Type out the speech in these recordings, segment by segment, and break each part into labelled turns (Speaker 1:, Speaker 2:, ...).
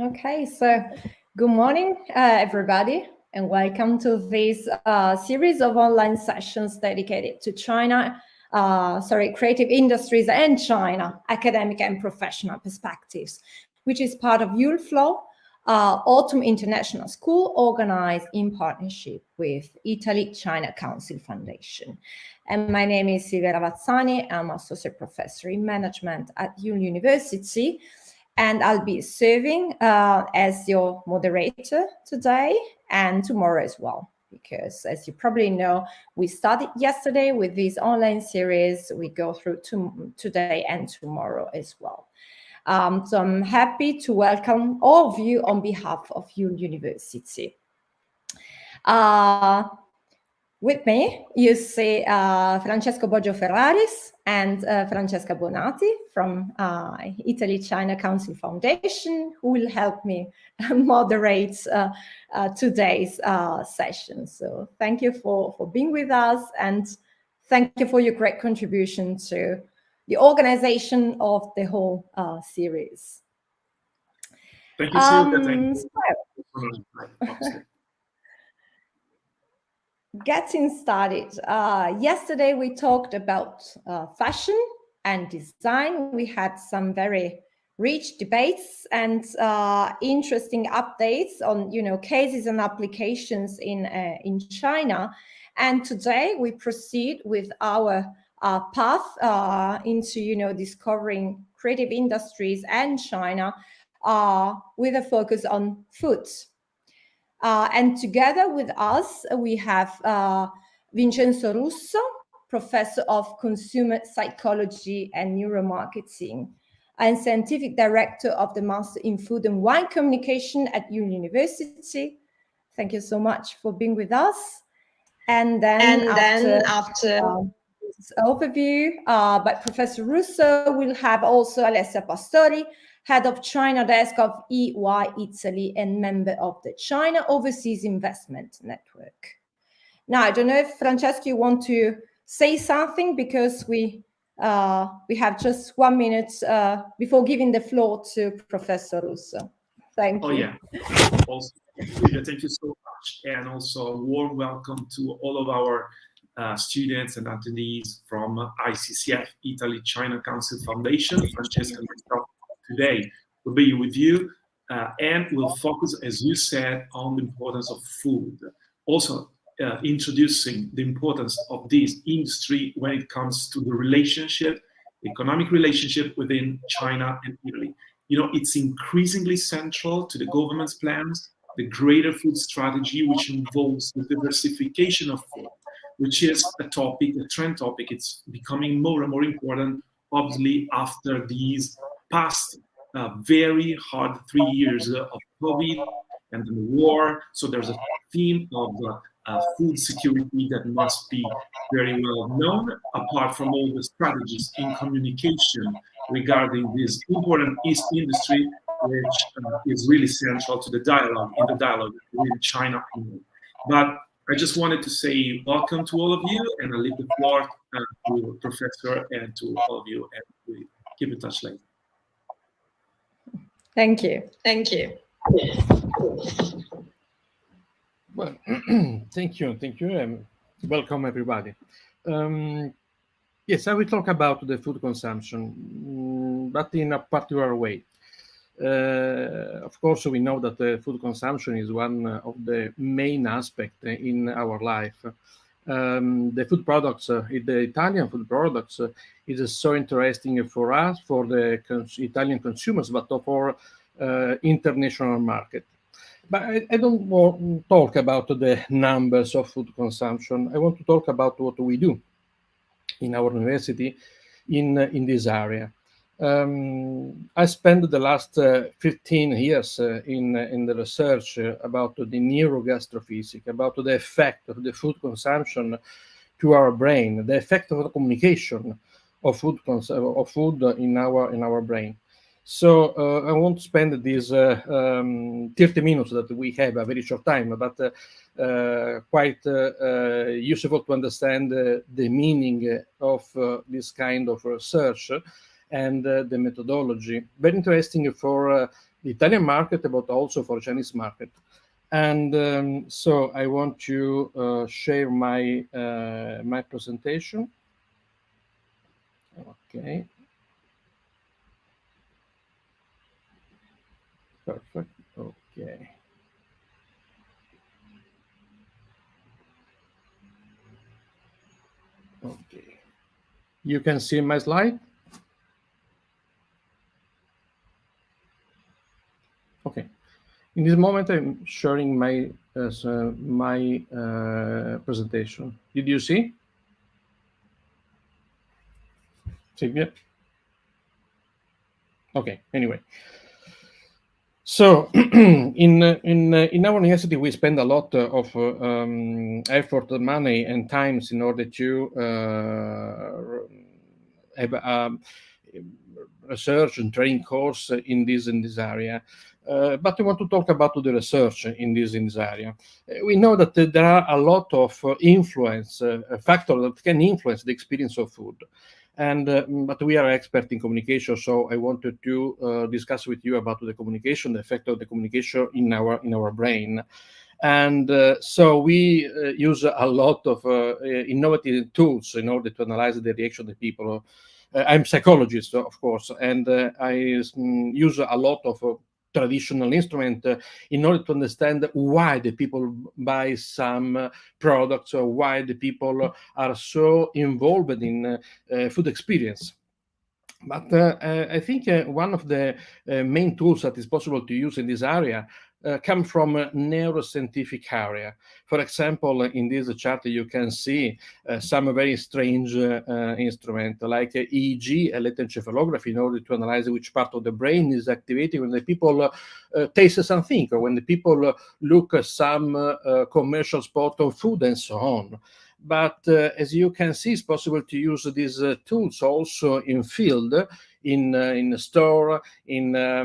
Speaker 1: Okay, so good morning, everybody, and welcome to this series of online sessions dedicated to creative industries and China, academic and professional perspectives, which is part of YuleFlow, Autumn International School, organized in partnership with Italy-China Council Foundation. And my name is Silvia Ravazzani. I'm associate professor in management at Yule University. And I'll be serving as your moderator today and tomorrow as well. Because as you probably know, we started yesterday with this online series. We go through today and tomorrow as well. So I'm happy to welcome all of you on behalf of Yule University. With me, you see Francesco Boggio Ferraris and Francesca Bonatti from Italy-China Council Foundation, who will help me moderate today's session. So thank you for being with us, and thank you for your great contribution to the organization of the whole series.
Speaker 2: Thank you, Silvia. Thank you.
Speaker 1: Getting started. Yesterday we talked about fashion and design. We had some very rich debates and interesting updates on cases and applications in China. And today we proceed with our path into discovering creative industries and China with a focus on food. And together with us, we have Vincenzo Russo, Professor of Consumer Psychology and Neuromarketing, and Scientific Director of the Master in Food and Wine Communication at Yule University. Thank you so much for being with us. And then after this overview by Professor Russo, we'll have also Alessia Pastori, Head of China Desk of EY Italy and member of the China Overseas Investment Network. Now, I don't know if Francesco, you want to say something, because we have just 1 minute before giving the floor to Professor Russo. Thank you.
Speaker 2: Oh, yeah. Also, thank you so much. And also a warm welcome to all of our students and attendees from ICCF, Italy-China Council Foundation. Francesca and myself today will be with you and we'll focus, as you said, on the importance of food. Also introducing the importance of this industry when it comes to the relationship, economic relationship within China and Italy. It's increasingly central to the government's plans, the greater food strategy, which involves the diversification of food, which is a trend topic. It's becoming more and more important, obviously, after these past very hard 3 years of COVID and the war. So there's a theme of food security that must be very well known, apart from all the strategies in communication regarding this important East industry, which is really central to the dialogue with China. But I just wanted to say welcome to all of you, and I leave the floor to Professor and to all of you, and we keep in touch later.
Speaker 1: Thank you.
Speaker 3: Thank you.
Speaker 4: Well, thank you. Welcome, everybody. Yes, I will talk about the food consumption, but in a particular way. Of course, we know that food consumption is one of the main aspects in our life. The food products, the Italian food products, is so interesting for us, for the Italian consumers, but for international market. But I don't want to talk about the numbers of food consumption. I want to talk about what we do in our university in this area. I spent the last 15 years in the research about the neurogastrophysics, about the effect of the food consumption to our brain, the effect of the communication of food in our brain. So I won't spend these 30 minutes that we have, a very short time, but quite useful to understand the meaning of this kind of research and the methodology. Very interesting for the Italian market, but also for Chinese market. And so I want to share my my presentation. Okay. Perfect. Okay. Okay. You can see my slide. Okay. In this moment, I'm sharing my presentation. Did you see? Silvia? Okay. Anyway, so in our university, we spend a lot of effort, money, and times in order to have research and training course in this area. But we want to talk about the research in this area. We know that there are a lot of influence factors that can influence the experience of food. And but we are expert in communication, so I wanted to discuss with you about the communication, the effect of the communication in our brain. And so we use a lot of innovative tools in order to analyze the reaction of the people. I'm a psychologist, of course, and I use a lot of traditional instrument in order to understand why the people buy some products or why the people are so involved in food experience. But I think one of the main tools that is possible to use in this area come from a neuroscientific area. For example, in this chart, you can see some very strange instrument like EEG, electroencephalography, in order to analyze which part of the brain is activated when the people taste something, or when the people look at some commercial spot of food and so on. But as you can see, it's possible to use these tools also in field, in a store, in a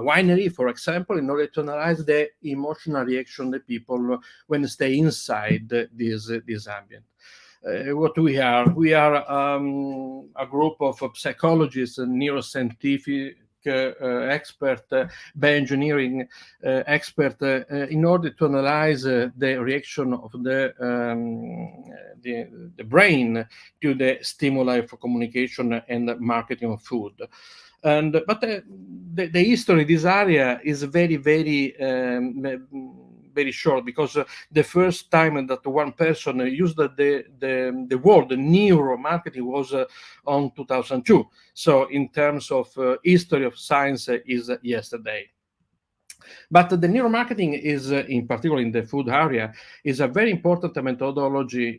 Speaker 4: winery, for example, in order to analyze the emotional reaction of the people when they stay inside this ambient. What we are a group of psychologists and neuroscientific expert, bioengineering expert, in order to analyze the reaction of the brain to the stimuli for communication and marketing of food. But the history of this area is very short, because the first time that one person used the word neuromarketing was on 2002. So in terms of history of science is yesterday. But the neuromarketing is, in particular in the food area, is a very important methodology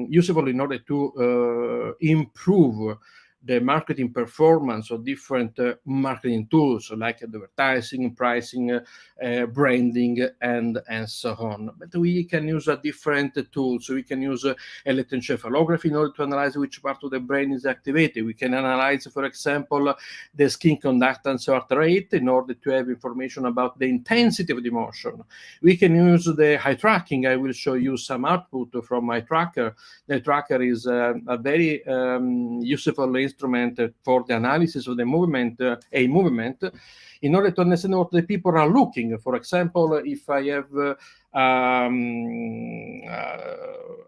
Speaker 4: useful in order to improve the marketing performance of different marketing tools like advertising, pricing, branding, and so on. But we can use different tools. We can use electroencephalography in order to analyze which part of the brain is activated. We can analyze, for example, the skin conductance heart rate in order to have information about the intensity of the emotion. We can use the eye tracking. I will show you some output from my tracker. The tracker is a very useful instrument for the analysis of the movement, a movement, in order to understand what the people are looking. For example, if I have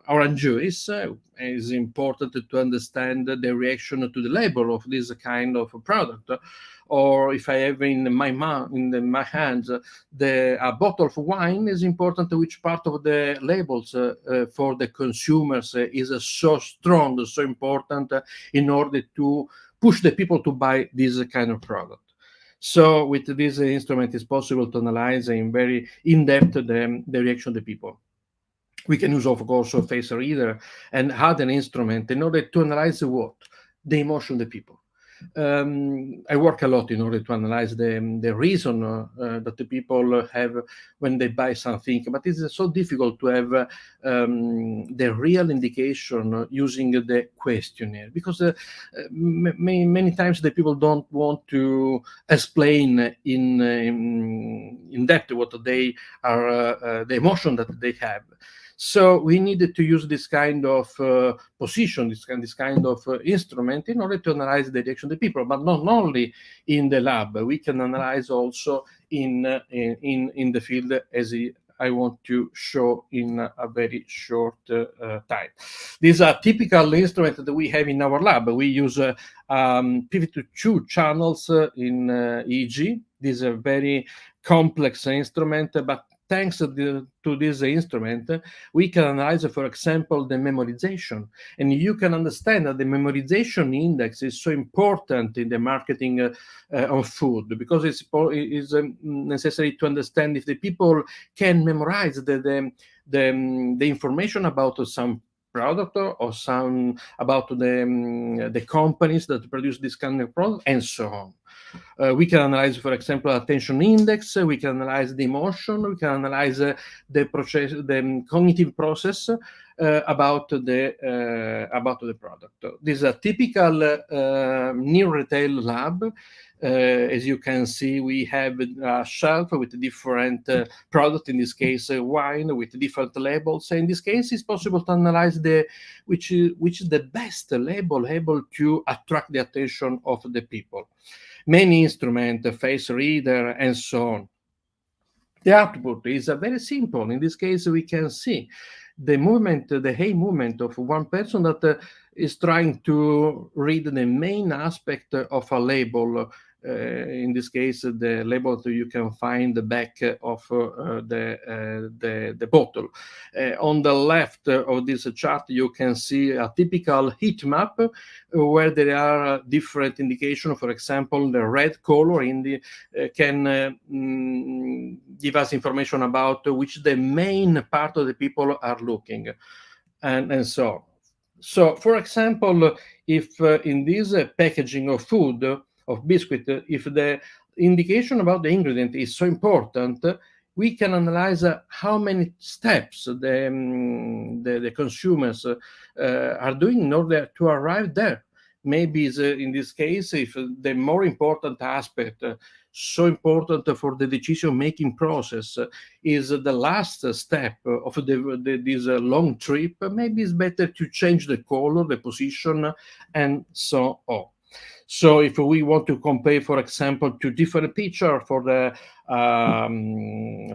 Speaker 4: orange juice, it's important to understand the reaction to the label of this kind of product. Or if I have in my hands a bottle of wine, it's important which part of the labels for the consumers is so strong, so important in order to push the people to buy this kind of product. So with this instrument, it's possible to analyze in very in-depth the reaction of the people. We can use, of course, a face reader and other instrument in order to analyze what? The emotion of the people. I work a lot in order to analyze the reason that the people have when they buy something, but it's so difficult to have the real indication using the questionnaire, because many times the people don't want to explain in depth what they are, the emotion that they have. So we needed to use this kind of position, this kind of instrument in order to analyze the direction of the people, but not only in the lab. We can analyze also in the field, as I want to show in a very short time. These are typical instruments that we have in our lab. We use PV2 channels in EEG. These are very complex instrument, but thanks to this instrument, we can analyze, for example, the memorization. And you can understand that the memorization index is so important in the marketing of food, because it's necessary to understand if the people can memorize the information about some product or some about the companies that produce this kind of product, and so on. We can analyze, for example, attention index. We can analyze the emotion. We can analyze the process, the cognitive process about the product. This is a typical new retail lab. As you can see, we have a shelf with different products. In this case, wine with different labels. So in this case, it's possible to analyze which is the best label able to attract the attention of the people. Many instruments, face reader, and so on. The output is very simple. In this case, we can see the movement, the hand movement of one person that is trying to read the main aspect of a label. In this case, the label that you can find the back of the bottle. On the left of this chart, you can see a typical heat map where there are different indications. For example, the red color can give us information about which the main part of the people are looking, and so on. So, for example, if in this packaging of food, of biscuit, if the indication about the ingredient is so important, we can analyze how many steps the consumers are doing in order to arrive there. Maybe in this case, if the more important aspect, so important for the decision-making process, is the last step of this long trip, maybe it's better to change the color, the position, and so on. So if we want to compare, for example, two different pictures for the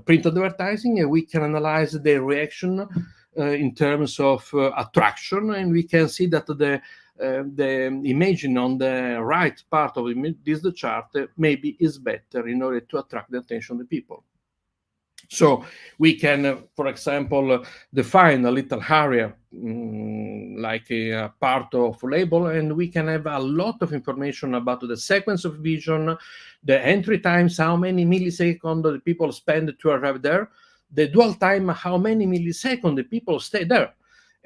Speaker 4: print advertising, we can analyze the reaction in terms of attraction, and we can see that the image on the right part of this chart maybe is better in order to attract the attention of the people. So we can, for example, define a little area like a part of label, and we can have a lot of information about the sequence of vision, the entry times, how many milliseconds the people spend to arrive there, the dwell time, how many milliseconds the people stay there.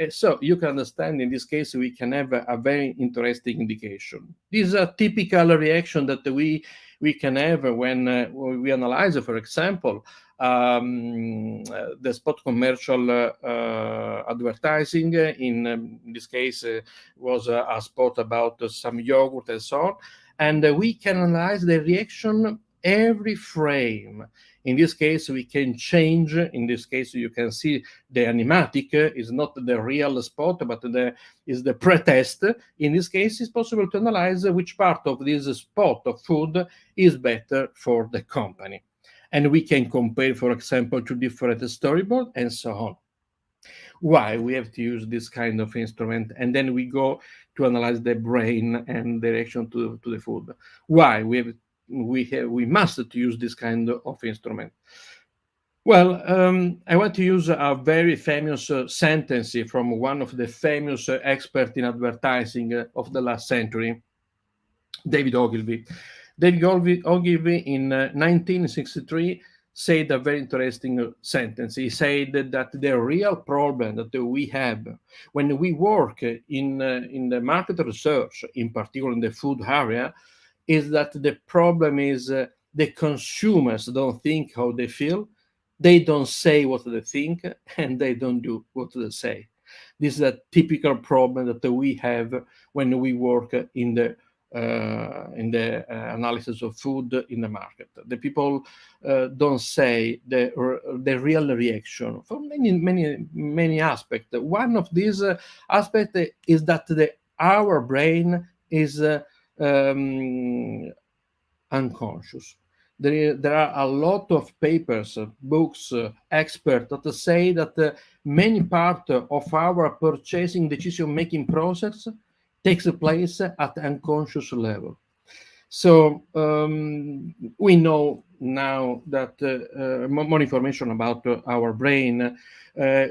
Speaker 4: So you can understand, in this case, we can have a very interesting indication. This is a typical reaction that we can have when we analyze, for example, the spot commercial advertising. In this case, was a spot about some yogurt and so on. And we can analyze the reaction every frame. In this case, we can change. In this case, you can see the animatic is not the real spot, but is the pre-test. In this case, it's possible to analyze which part of this spot of food is better for the company. And we can compare, for example, to different storyboards and so on. Why we have to use this kind of instrument? And then we go to analyze the brain and the reaction to the food. Why we must use this kind of instrument? Well, I want to use a very famous sentence from one of the famous experts in advertising of the last century, David Ogilvy. David Ogilvy in 1963 said a very interesting sentence. He said that the real problem that we have when we work in the market research, in particular in the food area, is that the problem is the consumers don't think how they feel, they don't say what they think, and they don't do what they say. This is a typical problem that we have when we work in the analysis of food in the market. The people don't say the real reaction for many aspects. One of these aspects is that our brain is unconscious. There are a lot of papers, books, experts that say that many part of our purchasing decision-making process takes place at unconscious level. So we know now that more information about our brain.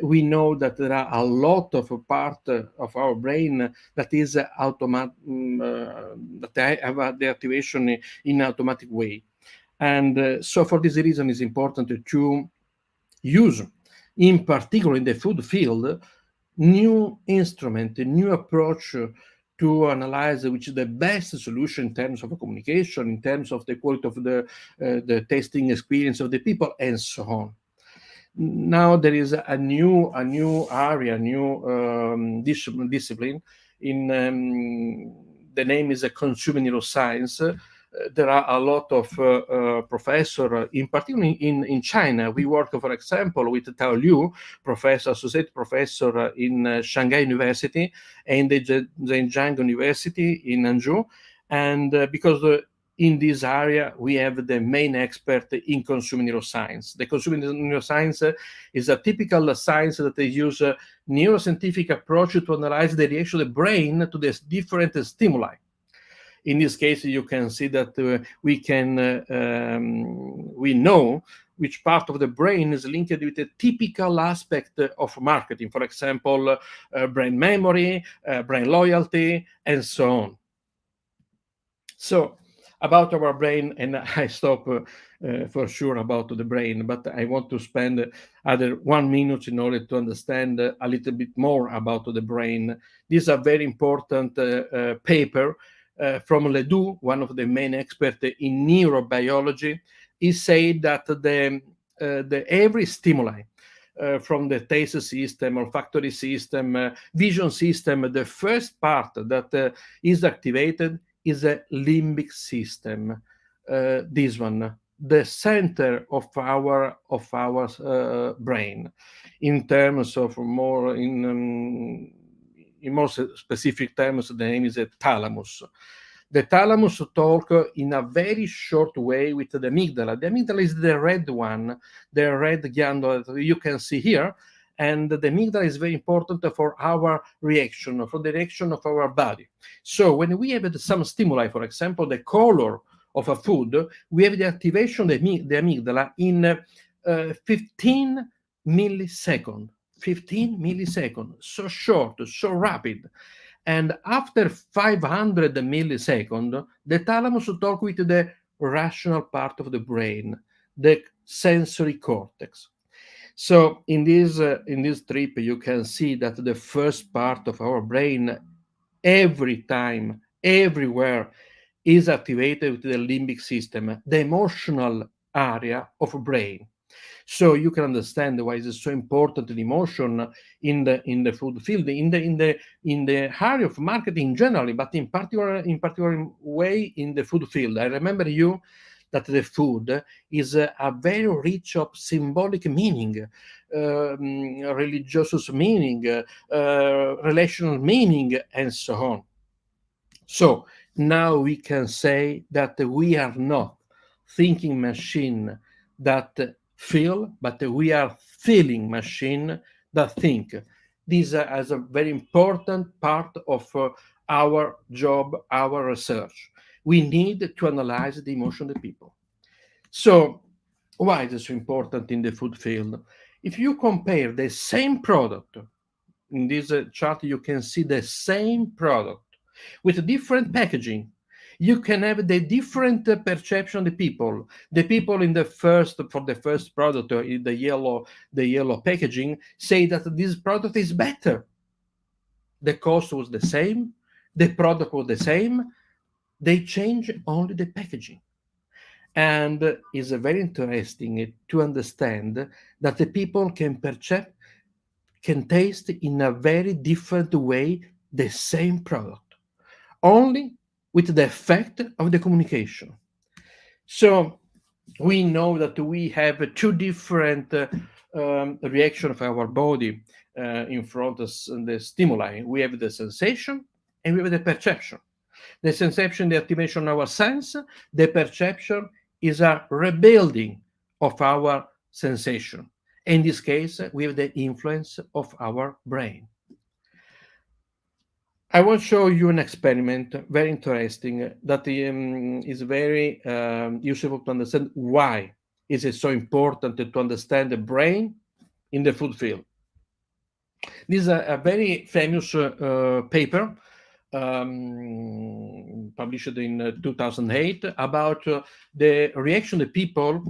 Speaker 4: We know that there are a lot of part of our brain that is automatic, that have the activation in automatic way. And so for this reason, it's important to use, in particular in the food field, new instrument, a new approach to analyze which is the best solution in terms of communication, in terms of the quality of the tasting experience of the people, and so on. Now there is a new area, new discipline. In the name is a consumer neuroscience. There are a lot of professors, in particular in China. We work, for example, with Tao Liu, associate professor in Shanghai University and the Zhejiang University in Hangzhou. And because in this area, we have the main expert in consumer neuroscience. The consumer neuroscience is a typical science that they use a neuroscientific approach to analyze the reaction of the brain to the different stimuli. In this case, you can see that we know which part of the brain is linked with a typical aspect of marketing. For example, brain memory, brain loyalty, and so on. So about our brain, and I stop for sure about the brain, but I want to spend other 1 minute in order to understand a little bit more about the brain. This is a very important paper from Ledoux, one of the main experts in neurobiology. He said that every stimuli, from the taste system, olfactory system, vision system, the first part that is activated is a limbic system. This one, the center of our brain, in terms of more in more specific terms, the name is a thalamus. The thalamus talk in a very short way with the amygdala. The amygdala is the red one, the red gland that you can see here. And the amygdala is very important for our reaction, for the reaction of our body. So when we have some stimuli, for example, the color of a food, we have the activation of the amygdala in 15 milliseconds. 15 milliseconds, so short, so rapid. And after 500 milliseconds, the thalamus talks with the rational part of the brain, the sensory cortex. So in this strip, you can see that the first part of our brain, every time, everywhere, is activated with the limbic system, the emotional area of brain. So you can understand why it's so important, the emotion in the food field, in the area of marketing generally, but in particular way in the food field. I remember you that the food is a very rich of symbolic meaning, religious meaning, relational meaning, and so on. So now we can say that we are not thinking machine that feel, but we are feeling machine that think. This is a very important part of our job, our research. We need to analyze the emotion of the people. So why is it so important in the food field? If you compare the same product, in this chart you can see the same product with different packaging, you can have the different perception of the people. The people for the first product, the yellow packaging, say that this product is better. The cost was the same, the product was the same, they change only the packaging. And it's very interesting to understand that the people can taste in a very different way the same product. Only with the effect of the communication. So we know that we have two different reactions of our body in front of the stimuli. We have the sensation and we have the perception. The sensation, the activation of our sense, the perception is a rebuilding of our sensation. In this case, we have the influence of our brain. I want to show you an experiment, very interesting, that is very useful to understand why is it so important to understand the brain in the food field. This is a very famous paper published in 2008 about the reaction of people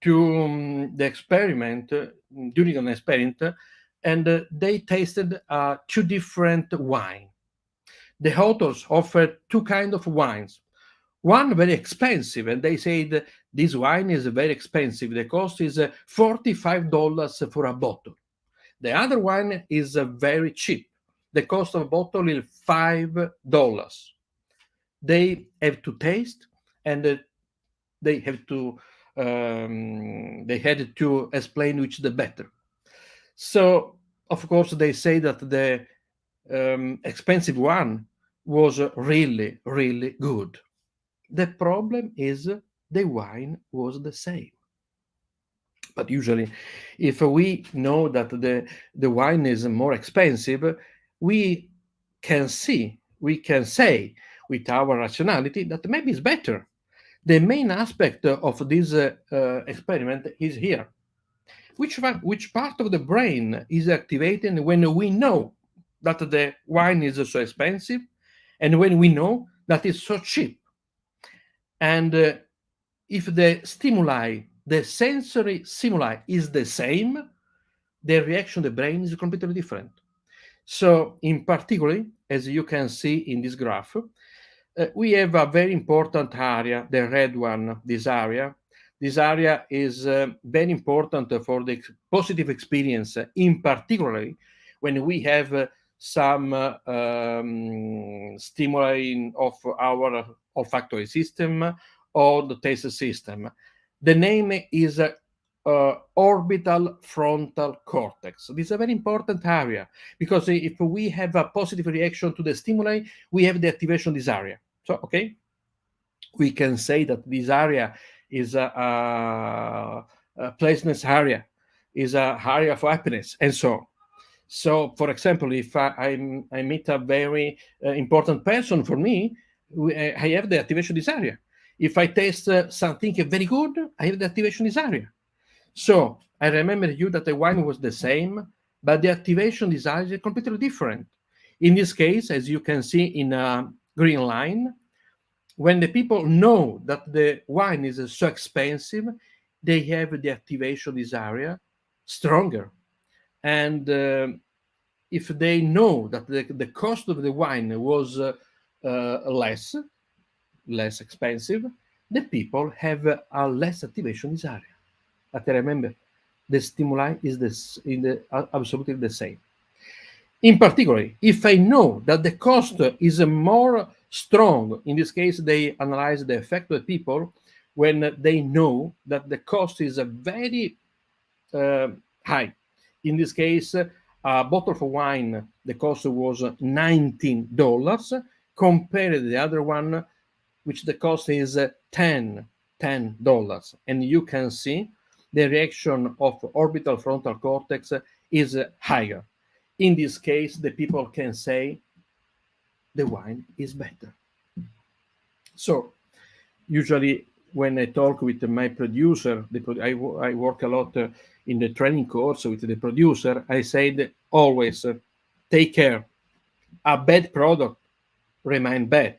Speaker 4: to the experiment, during an experiment, and they tasted two different wines. The authors offered two kinds of wines. One very expensive, and they said this wine is very expensive. The cost is $45 for a bottle. The other one is very cheap. The cost of a bottle is $5. They have to taste, and they had to explain which is the better. So, of course, they say that the expensive one was really, really good. The problem is the wine was the same. But usually, if we know that the wine is more expensive, we can say with our rationality that maybe it's better. The main aspect of this experiment is here. Which part of the brain is activated when we know that the wine is so expensive and when we know that it's so cheap? And if the stimuli, the sensory stimuli is the same, the reaction of the brain is completely different. So in particular, as you can see in this graph, we have a very important area, the red one, this area. This area is very important for the positive experience, in particular when we have some stimuli of our olfactory system or the taste system. The name is orbital frontal cortex. This is a very important area because if we have a positive reaction to the stimuli, we have the activation of this area. So, okay, we can say that this area is a pleasantness area, is a area for happiness, and so on. So, for example, if I meet a very important person for me, I have the activation of this area. If I taste something very good, I have the activation of this area. So I remember you that the wine was the same, but the activation of this area is completely different. In this case, as you can see in a green line, when the people know that the wine is so expensive, they have the activation of this area stronger. And if they know that the cost of the wine was less expensive, the people have a less activation in this area. But remember, the stimuli is absolutely the same. In particular, if I know that the cost is more strong, in this case, they analyze the effect of people when they know that the cost is very high. In this case, a bottle of wine, the cost was $19, compared to the other one, which the cost is $10. And you can see the reaction of orbital frontal cortex is higher. In this case, the people can say the wine is better. So usually when I talk with my producer, I work a lot in the training course with the producer, I said always take care. A bad product remain bad,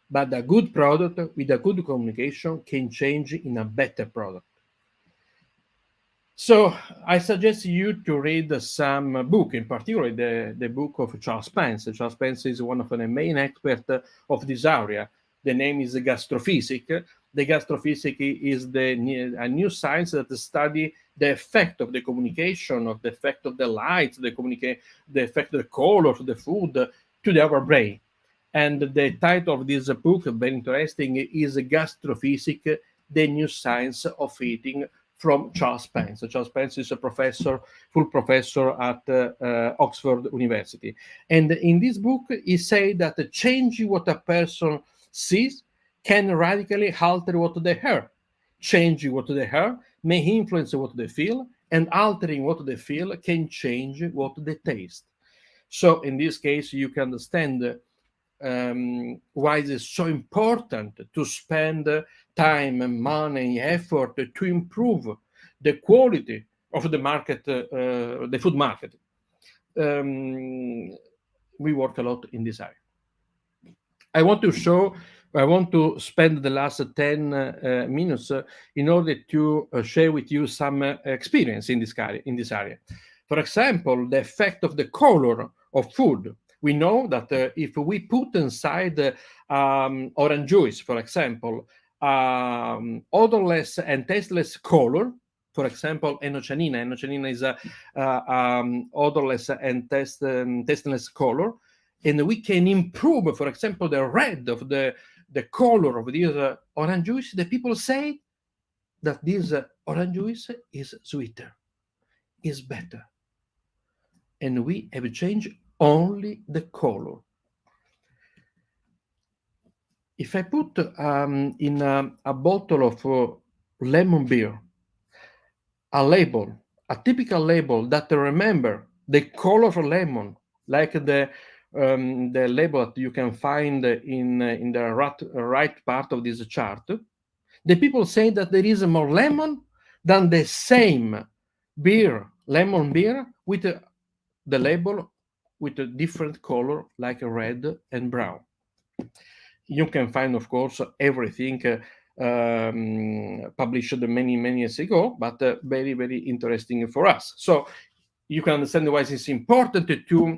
Speaker 4: but a good product with a good communication can change in a better product. So I suggest you to read some book, in particular the book of Charles Spence. Charles Spence is one of the main experts of this area. The name is Gastrophysics. The Gastrophysics is a new science that study the effect of the communication, of the effect of the light, the effect of the color of the food to our brain. And the title of this book, very interesting, is Gastrophysics, the New Science of Eating, from Charles Spence. Charles Spence is a professor, full professor at Oxford University. And in this book, he said that changing what a person sees can radically alter what they hear. Changing what they hear may influence what they feel, and altering what they feel can change what they taste. So in this case, you can understand why it is so important to spend time, money, effort to improve the quality of the market, the food market. We work a lot in this area. I want to spend the last 10 minutes in order to share with you some experience in this area. For example, the effect of the color of food. We know that if we put inside orange juice, for example, odorless and tasteless color, for example, enochianina. Enochianina is a odorless and tasteless color, and we can improve, for example, the red of the color of this orange juice. The people say that this orange juice is sweeter, is better, and we have changed only the color. If I put in a bottle of lemon beer a label, a typical label that remember the color of lemon, like the label that you can find in the right part of this chart, the people say that there is more lemon than the same beer, lemon beer, with the label with a different color like red and brown. You can find, of course, everything published many years ago, but very, very interesting for us. So you can understand why it's important to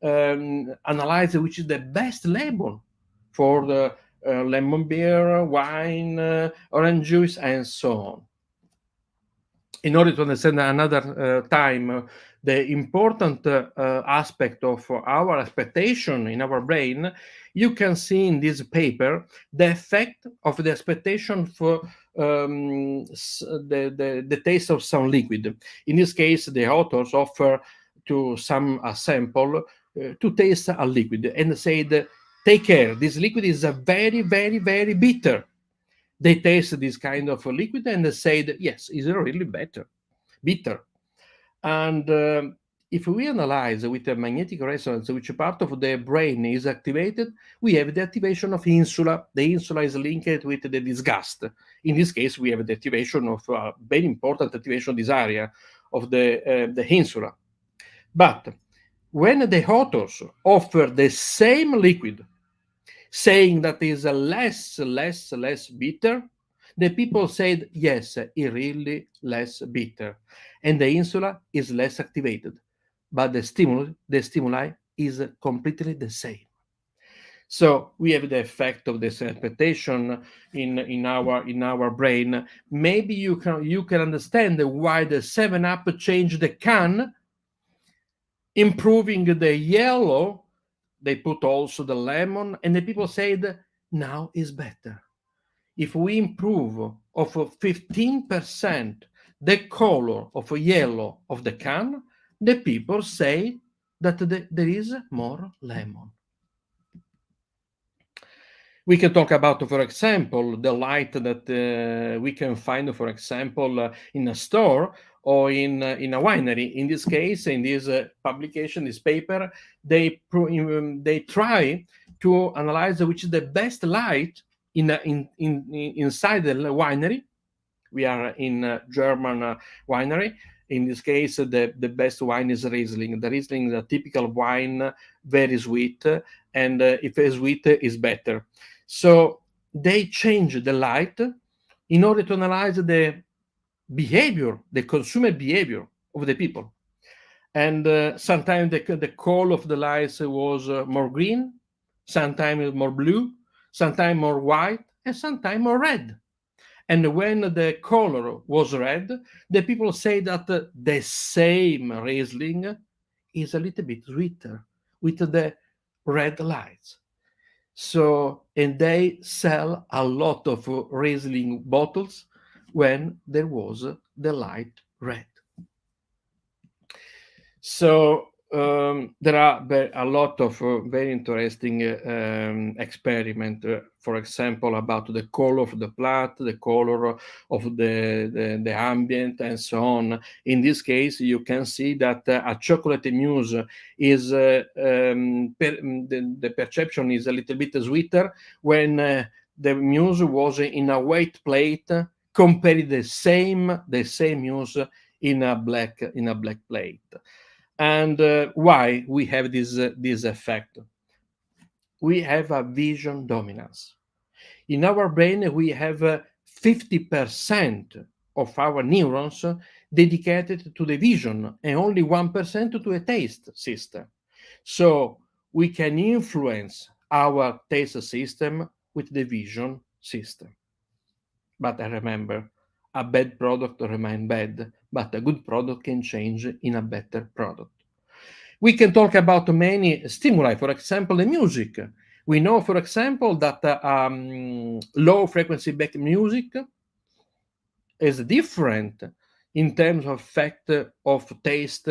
Speaker 4: analyze which is the best label for the lemon beer, wine, orange juice, and so on. In order to understand another time the important aspect of our expectation in our brain, you can see in this paper the effect of the expectation for the taste of some liquid. In this case, the authors offer to some sample to taste a liquid and said, take care, this liquid is a very, very, very bitter. They taste this kind of liquid and they said, yes, it's really bitter. And if we analyze with a magnetic resonance which part of the brain is activated, we have the activation of insula. The insula is linked with the disgust. In this case, we have the activation of a very important activation of this area of the insula. But when the authors offer the same liquid, saying that is less bitter, the people said, yes, it's really less bitter. And the insula is less activated. But the stimuli is completely the same. So we have the effect of this expectation in our brain. Maybe you can understand why the 7-Up changed the can, improving the yellow. They put also the lemon, and the people said, now is better. If we improve of 15% the color of yellow of the can, the people say that there is more lemon. We can talk about, for example, the light that we can find, for example, in a store or in a winery. In this case, in this publication, this paper, they try to analyze which is the best light inside the winery. We are in a German winery. In this case, the best wine is Riesling. The Riesling is a typical wine, very sweet, and if it's sweet, is better. So they change the light in order to analyze the behavior, the consumer behavior of the people. And sometimes the color of the lights was more green, sometimes more blue, sometimes more white, and sometimes more red. And when the color was red, the people say that the same Riesling is a little bit sweeter with the red lights. So, and they sell a lot of Riesling bottles when there was the light red. So there are a lot of very interesting experiment, for example, about the color of the plant, the color of the ambient, and so on. In this case, you can see that a chocolate mousse is the perception is a little bit sweeter when the mousse was in a white plate compared the same mousse in a black plate. And why we have this effect? We have a vision dominance. In our brain, we have 50% of our neurons dedicated to the vision and only 1% to a taste system. So we can influence our taste system with the vision system. But I remember, a bad product remains bad, but a good product can change in a better product. We can talk about many stimuli, for example, the music. We know, for example, that low frequency back music is different in terms of effect of taste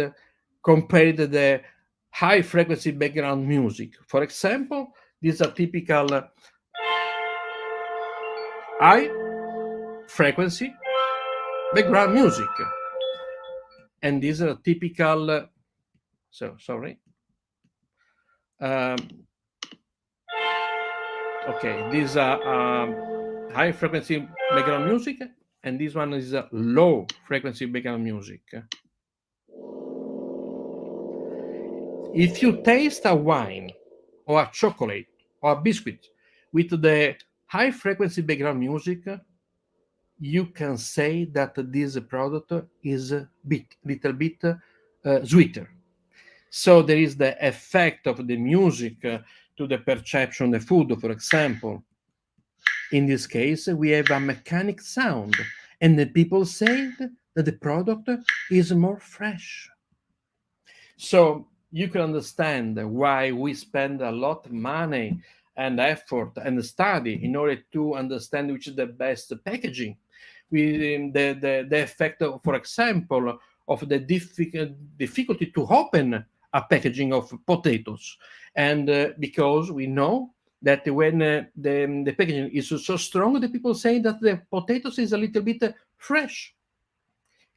Speaker 4: compared to the high frequency background music. For example, these are typical high frequency background music. And these are typical, sorry. Okay, these are high frequency background music, and this one is low frequency background music. If you taste a wine or a chocolate or a biscuit with the high frequency background music, you can say that this product is a little bit sweeter. So there is the effect of the music to the perception of the food, for example. In this case, we have a mechanic sound, and the people say that the product is more fresh. So you can understand why we spend a lot of money and effort and study in order to understand which is the best packaging. The effect, for example, of the difficulty to open a packaging of potatoes, and because we know that when the packaging is so strong, the people say that the potatoes is a little bit fresh,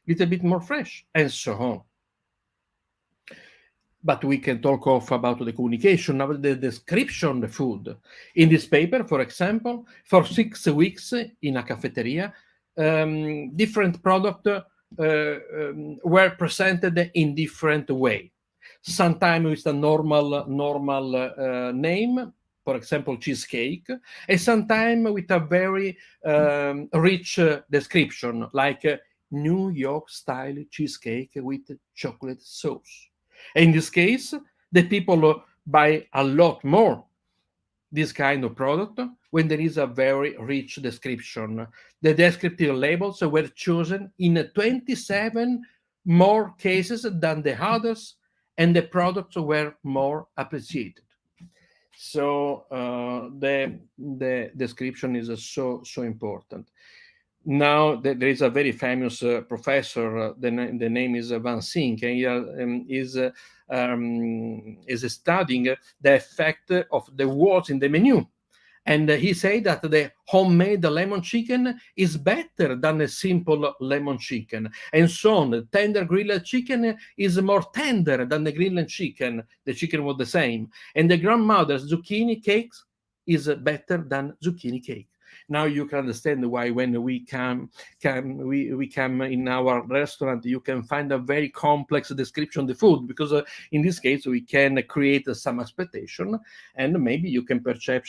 Speaker 4: little bit more fresh, and so on. But we can talk about the communication, about the description of the food. In this paper, for example, for 6 weeks in a cafeteria, different products were presented in different way. Sometimes with a normal name, for example, cheesecake, and sometimes with a very rich description, like New York style cheesecake with chocolate sauce. In this case, the people buy a lot more this kind of product when there is a very rich description. The descriptive labels were chosen in 27 more cases than the others, and the products were more appreciated. So the description is so important. Now there is a very famous professor. The name is Van Sink, and he is studying the effect of the words in the menu. And he said that the homemade lemon chicken is better than a simple lemon chicken. And so on, the tender grilled chicken is more tender than the grilled chicken. The chicken was the same. And the grandmother's zucchini cakes is better than zucchini cake. Now you can understand why when we come in our restaurant, you can find a very complex description of the food, because in this case we can create some expectation, and maybe you can perceive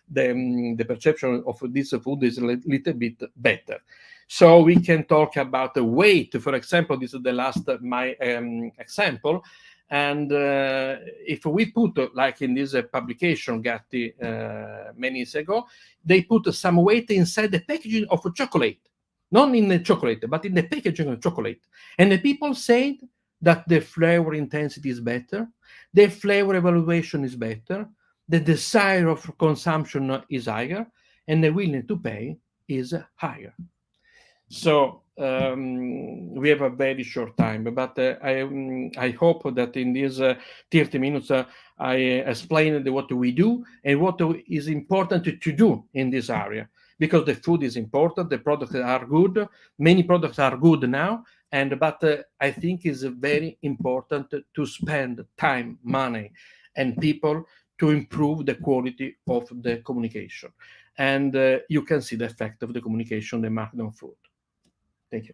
Speaker 4: the perception of this food is a little bit better. So we can talk about the weight. For example, this is the last my example. And if we put, like in this publication Gatti many years ago, they put some weight inside the packaging of a chocolate, not in the chocolate, but in the packaging of chocolate. And the people said that the flavor intensity is better, the flavor evaluation is better, the desire of consumption is higher, and the willingness to pay is higher. So we have a very short time, but I hope that in these 30 minutes I explained what we do and what is important to do in this area, because the food is important, the products are good, many products are good now, but I think it's very important to spend time, money, and people to improve the quality of the communication. And you can see the effect of the communication, the market on food. Thank you.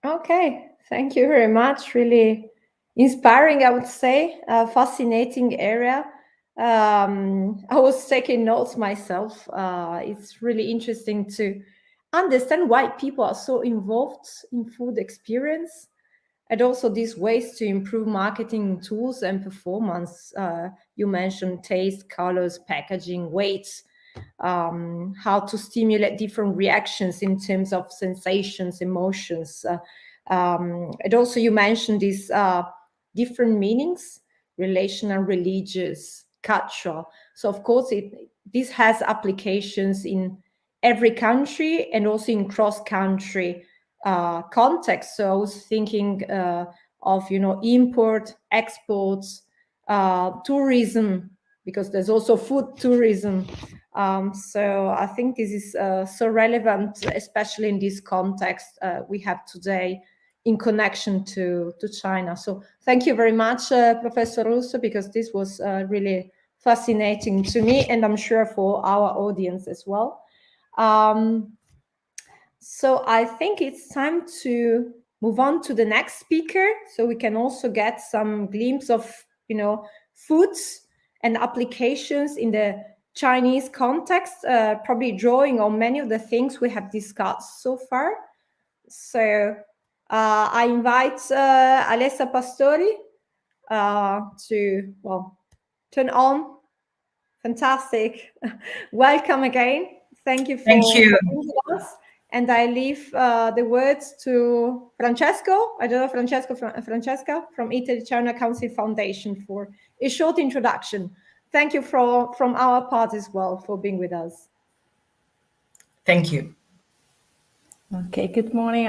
Speaker 1: Okay, thank you very much. Really inspiring, I would say, fascinating area. I was taking notes myself. It's really interesting to understand why people are so involved in food experience, and also these ways to improve marketing tools and performance. You mentioned taste, colors, packaging, weights, how to stimulate different reactions in terms of sensations, emotions. And also you mentioned these different meanings, relational, religious, cultural. So of course, this has applications in every country and also in cross-country context. So I was thinking of, import, exports, tourism, because there's also food tourism. So I think this is so relevant, especially in this context we have today in connection to China. So thank you very much, Professor Russo, because this was really fascinating to me, and I'm sure for our audience as well. So I think it's time to move on to the next speaker, so we can also get some glimpse of, foods and applications in the Chinese context, probably drawing on many of the things we have discussed so far. So I invite Alessia Pastori to, turn on. Fantastic. Welcome again. Thank you for
Speaker 3: being
Speaker 1: with us. And I leave the words to Francesco. I don't know, Francesca from Italy-China Council Foundation for a short introduction. Thank you from our part as well for being with us.
Speaker 3: Thank you.
Speaker 5: Okay, good morning.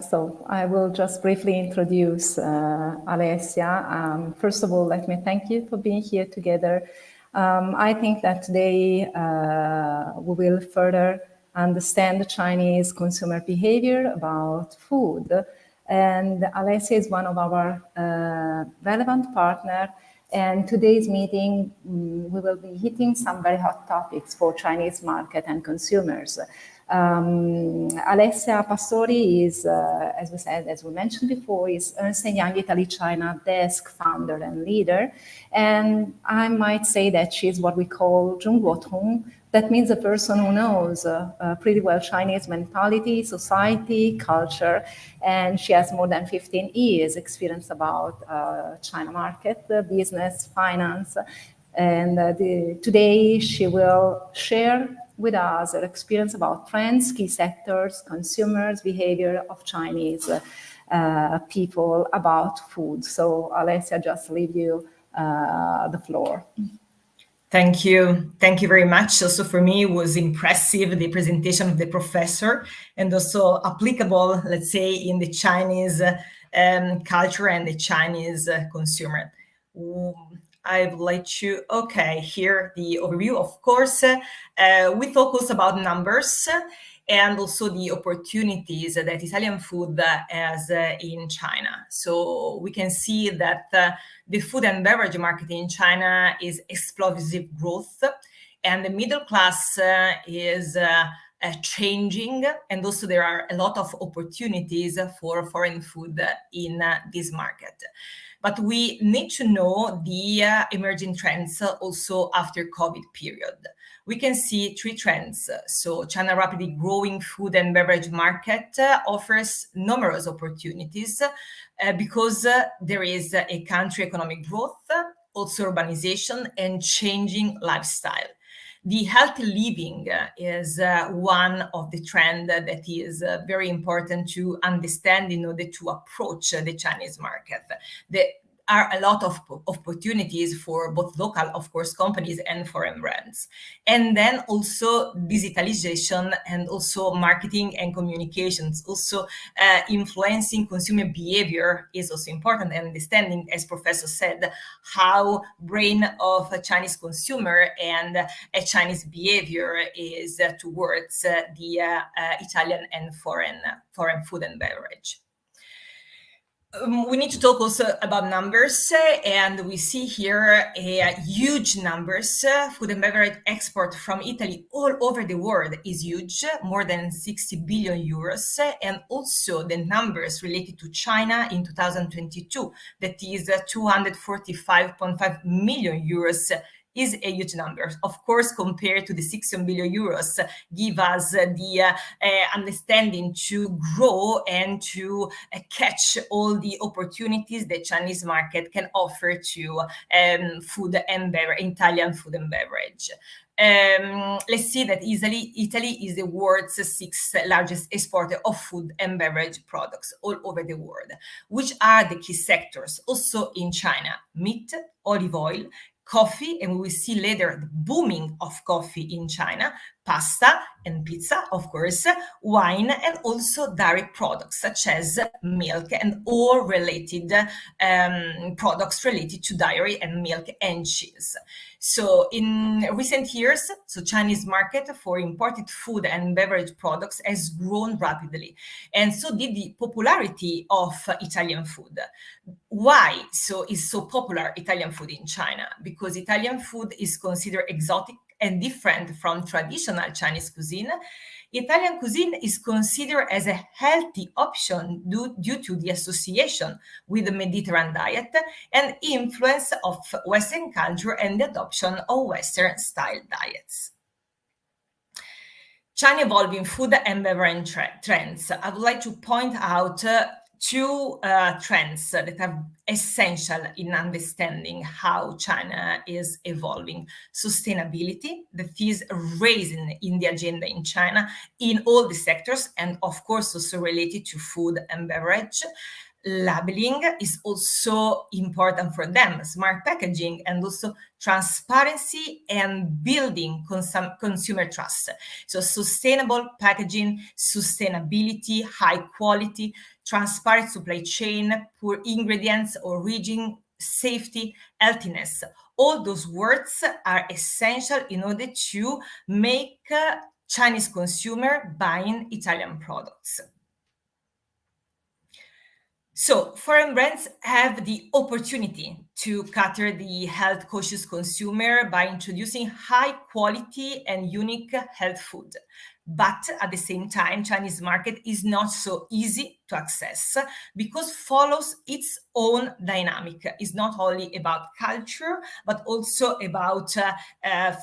Speaker 5: So I will just briefly introduce Alessia. First of all, let me thank you for being here together. I think that today we will further understand the Chinese consumer behavior about food. And Alessia is one of our relevant partners. And today's meeting, we will be hitting some very hot topics for Chinese market and consumers. Alessia Pastori is, as we mentioned before, is Ernst & Young Italy-China desk founder and leader. And I might say that she's what we call 中国通. That means a person who knows pretty well Chinese mentality, society, culture, and she has more than 15 years experience about China market, business, finance. And today she will share with us her experience about trends, key sectors, consumers, behavior of Chinese people about food. So Alessia, just leave you the floor.
Speaker 3: Thank you. Thank you very much. Also for me, it was impressive, the presentation of the professor, and also applicable, let's say, in the Chinese culture and the Chinese consumer. I've let you, here the overview. Of course, we focus about numbers and also the opportunities that Italian food has in China. So we can see that the food and beverage market in China is explosive growth, and the middle class is changing, and also there are a lot of opportunities for foreign food in this market. But we need to know the emerging trends also after COVID period. We can see three trends. So China rapidly growing food and beverage market offers numerous opportunities because there is a country economic growth, also urbanization and changing lifestyle. The healthy living is one of the trends that is very important to understand in order to approach the Chinese market. are a lot of opportunities for both local, of course, companies and foreign brands. And then also digitalization and also marketing and communications, also influencing consumer behavior is also important, and understanding, as Professor said, how brain of a Chinese consumer and a Chinese behavior is towards the Italian and foreign food and beverage. We need to talk also about numbers, and we see here huge numbers. Food and beverage export from Italy all over the world is huge, more than 60 billion euros, and also the numbers related to China in 2022, that is 245.5 million euros, is a huge number. Of course, compared to the 16 billion euros, give us the understanding to grow and to catch all the opportunities the Chinese market can offer to food and beverage, Italian food and beverage. Let's see that Italy is the world's 6th largest exporter of food and beverage products all over the world. Which are the key sectors also in China? Meat, olive oil, coffee, and we will see later the booming of coffee in China, pasta and pizza, of course, wine, and also dairy products such as milk and all related products related to dairy and milk and cheese. So in recent years, Chinese market for imported food and beverage products has grown rapidly, and so did the popularity of Italian food. Why is so popular Italian food in China? Because Italian food is considered exotic and different from traditional Chinese cuisine. Italian cuisine is considered as a healthy option due to the association with the Mediterranean diet and influence of Western culture and the adoption of Western style diets. China evolving food and beverage trends. I would like to point out two trends that are essential in understanding how China is evolving. Sustainability, that is raising in the agenda in China in all the sectors, and of course also related to food and beverage. Labeling is also important for them, smart packaging, and also transparency and building consumer trust. So sustainable packaging, sustainability, high quality, transparent supply chain, poor ingredients, origin, safety, healthiness. All those words are essential in order to make Chinese consumer buying Italian products. So foreign brands have the opportunity to cater the health conscious consumer by introducing high quality and unique health food. But at the same time, Chinese market is not so easy to access because follows its own dynamic. It's not only about culture, but also about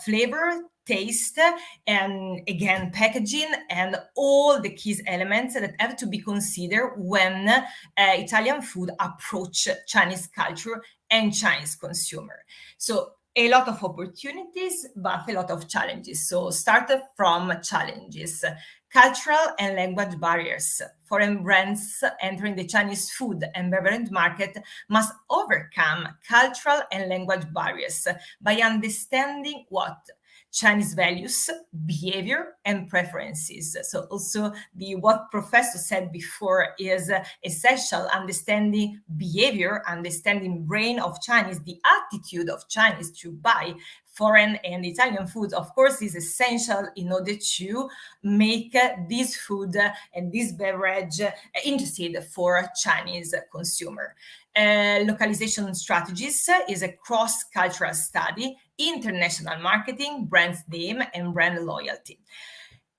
Speaker 3: flavor, taste, and again, packaging, and all the key elements that have to be considered when Italian food approach Chinese culture and Chinese consumer. So a lot of opportunities, but a lot of challenges. So start from challenges. Cultural and language barriers. Foreign brands entering the Chinese food and beverage market must overcome cultural and language barriers by understanding what Chinese values, behavior, and preferences. So also what Professor said before is essential, understanding behavior, understanding brain of Chinese, the attitude of Chinese to buy foreign and Italian food, of course, is essential in order to make this food and this beverage interested for Chinese consumer. Localization strategies is a cross-cultural study, international marketing, brand name, and brand loyalty.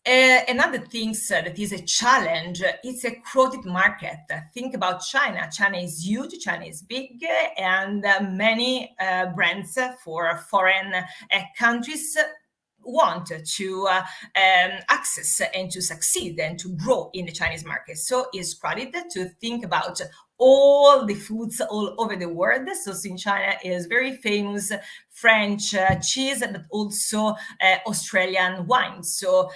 Speaker 3: Another thing that is a challenge, it's a crowded market. Think about China. China is huge, China is big, and many brands for foreign countries want to access and to succeed and to grow in the Chinese market. So it's crowded to think about all the foods all over the world. So in China is very famous French cheese, but also Australian wine. So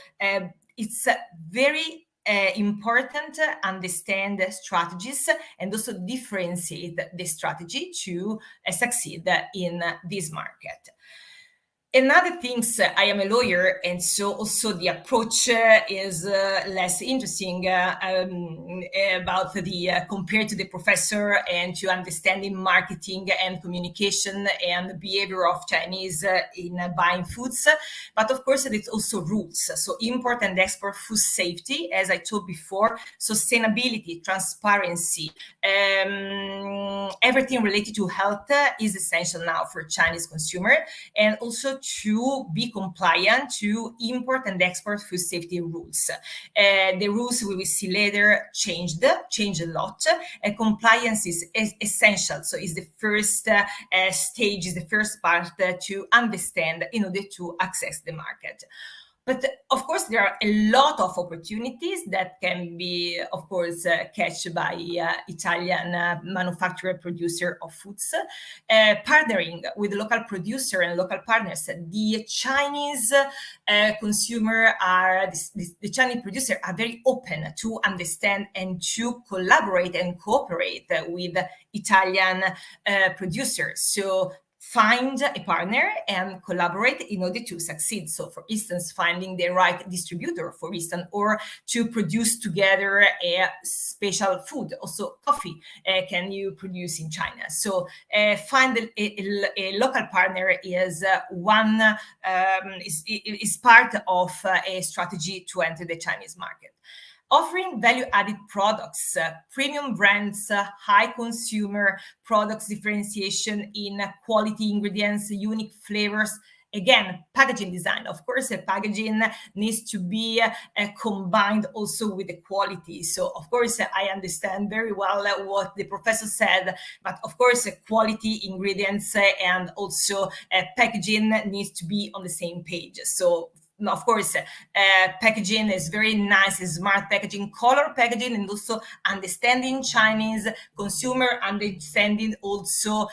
Speaker 3: it's very important to understand the strategies and also differentiate the strategy to succeed in this market. Another things, I am a lawyer, and so also the approach is less interesting about the compared to the professor and to understanding marketing and communication and behavior of Chinese in buying foods. But of course, it's also rules. So import and export food safety, as I told before, sustainability, transparency, everything related to health is essential now for Chinese consumer, and also to be compliant to import and export food safety rules. The rules we will see later changed a lot. Compliance is essential. So it's the first stage, is the first part to understand in order to access the market. But of course, there are a lot of opportunities that can be, of course, catched by Italian manufacturer producer of foods. Partnering with local producer and local partners, the Chinese consumer the Chinese producer are very open to understand and to collaborate and cooperate with Italian producers. So find a partner and collaborate in order to succeed. So for instance, finding the right distributor, for instance, or to produce together a special food. Also coffee can you produce in China. So find a local partner is is part of a strategy to enter the Chinese market. Offering value-added products, premium brands, high consumer products, differentiation in quality ingredients, unique flavors. Again, packaging design. Of course, packaging needs to be combined also with the quality. So, of course, I understand very well what the professor said, but of course, quality ingredients and also packaging needs to be on the same page. So, of course, packaging is very nice, smart packaging, color packaging, and also understanding Chinese consumer, understanding also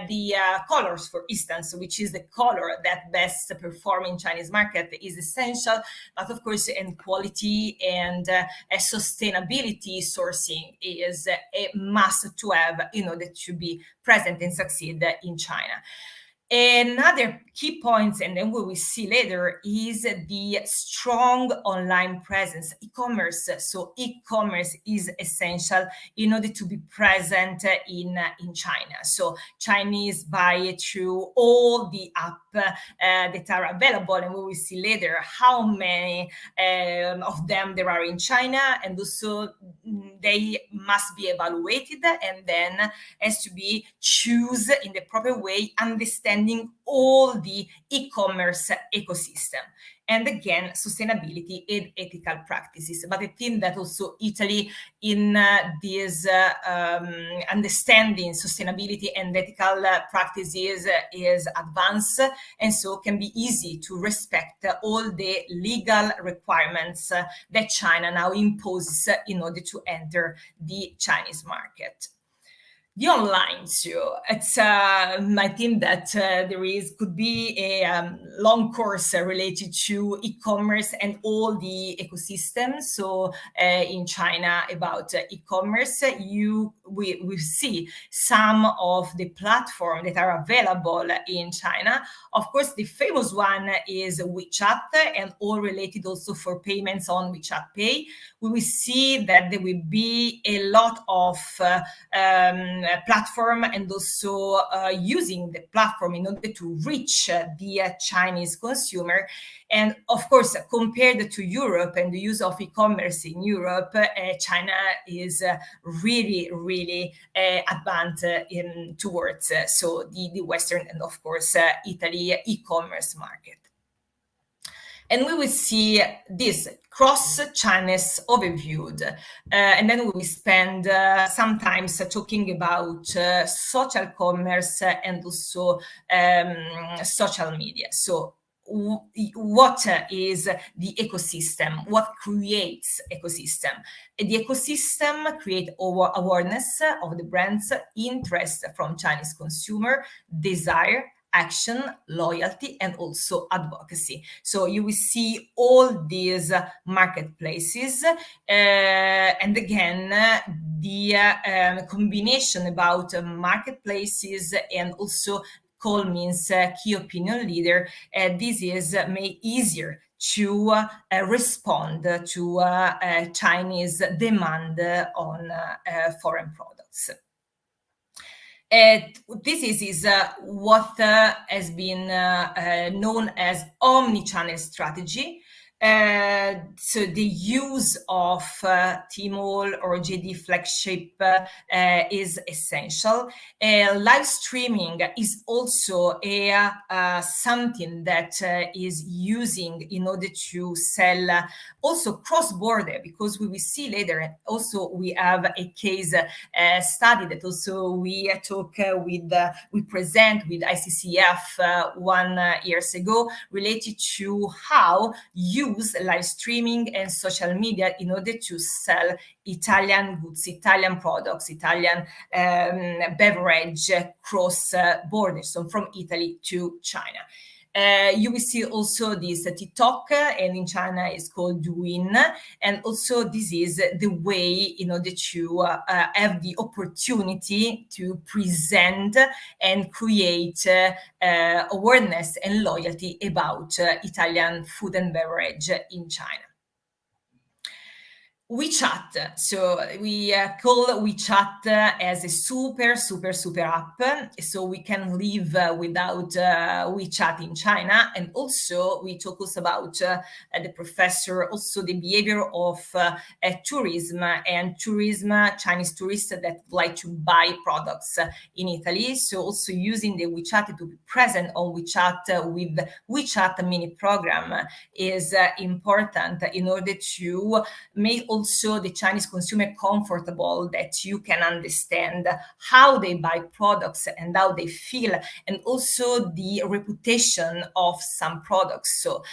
Speaker 3: the colors, for instance, which is the color that best perform in Chinese market is essential. But of course, and quality and sustainability sourcing is a must to have in order to be present and succeed in China. Another key points, and then we will see later, is the strong online presence, e-commerce. So e-commerce is essential in order to be present in China. So Chinese buy through all the app that are available, and we will see later how many of them there are in China, and also they must be evaluated and then has to be choose in the proper way, understanding all the e-commerce ecosystem. And again, sustainability and ethical practices. But I think that also Italy in this understanding sustainability and ethical practices is advanced, and so can be easy to respect all the legal requirements that China now imposes in order to enter the Chinese market. The online, so it's I think that could be a long course related to e-commerce and all the ecosystems. So in China about e-commerce, we see some of the platforms that are available in China. Of course, the famous one is WeChat, and all related also for payments on WeChat Pay. We will see that there will be a lot of platform and also using the platform in order to reach the Chinese consumer. And of course, compared to Europe and the use of e-commerce in Europe, China is really, really advanced towards so the Western and of course Italy e-commerce market. And we will see this cross-Chinese overviewed. And then we will spend some time talking about social commerce and also social media. So what is the ecosystem? What creates ecosystem? The ecosystem creates awareness of the brand's interest from Chinese consumer, desire, action, loyalty, and also advocacy. So you will see all these marketplaces, and again, the combination about marketplaces and also call means key opinion leader. This is made easier to respond to Chinese demand on foreign products. This is what has been known as omni-channel strategy. So the use of Tmall or JD flagship is essential. Live streaming is also something that is using in order to sell also cross-border, because we will see later. Also, we have a case study that also we talk we present with ICCF 1 years ago, related to how use live streaming and social media in order to sell Italian goods, Italian products, Italian beverage cross borders, so from Italy to China. You will see also this TikTok, and in China it's called Douyin. And also this is the way in order to have the opportunity to present and create awareness and loyalty about Italian food and beverage in China. WeChat. So we call WeChat as a super app. So we can live without WeChat in China. And also we talk also about the professor, also the behavior of tourism, Chinese tourists that like to buy products in Italy. So also using the WeChat to be present on WeChat with WeChat mini program is important in order to make also the Chinese consumer comfortable, that you can understand how they buy products and how they feel, and also the reputation of some products. So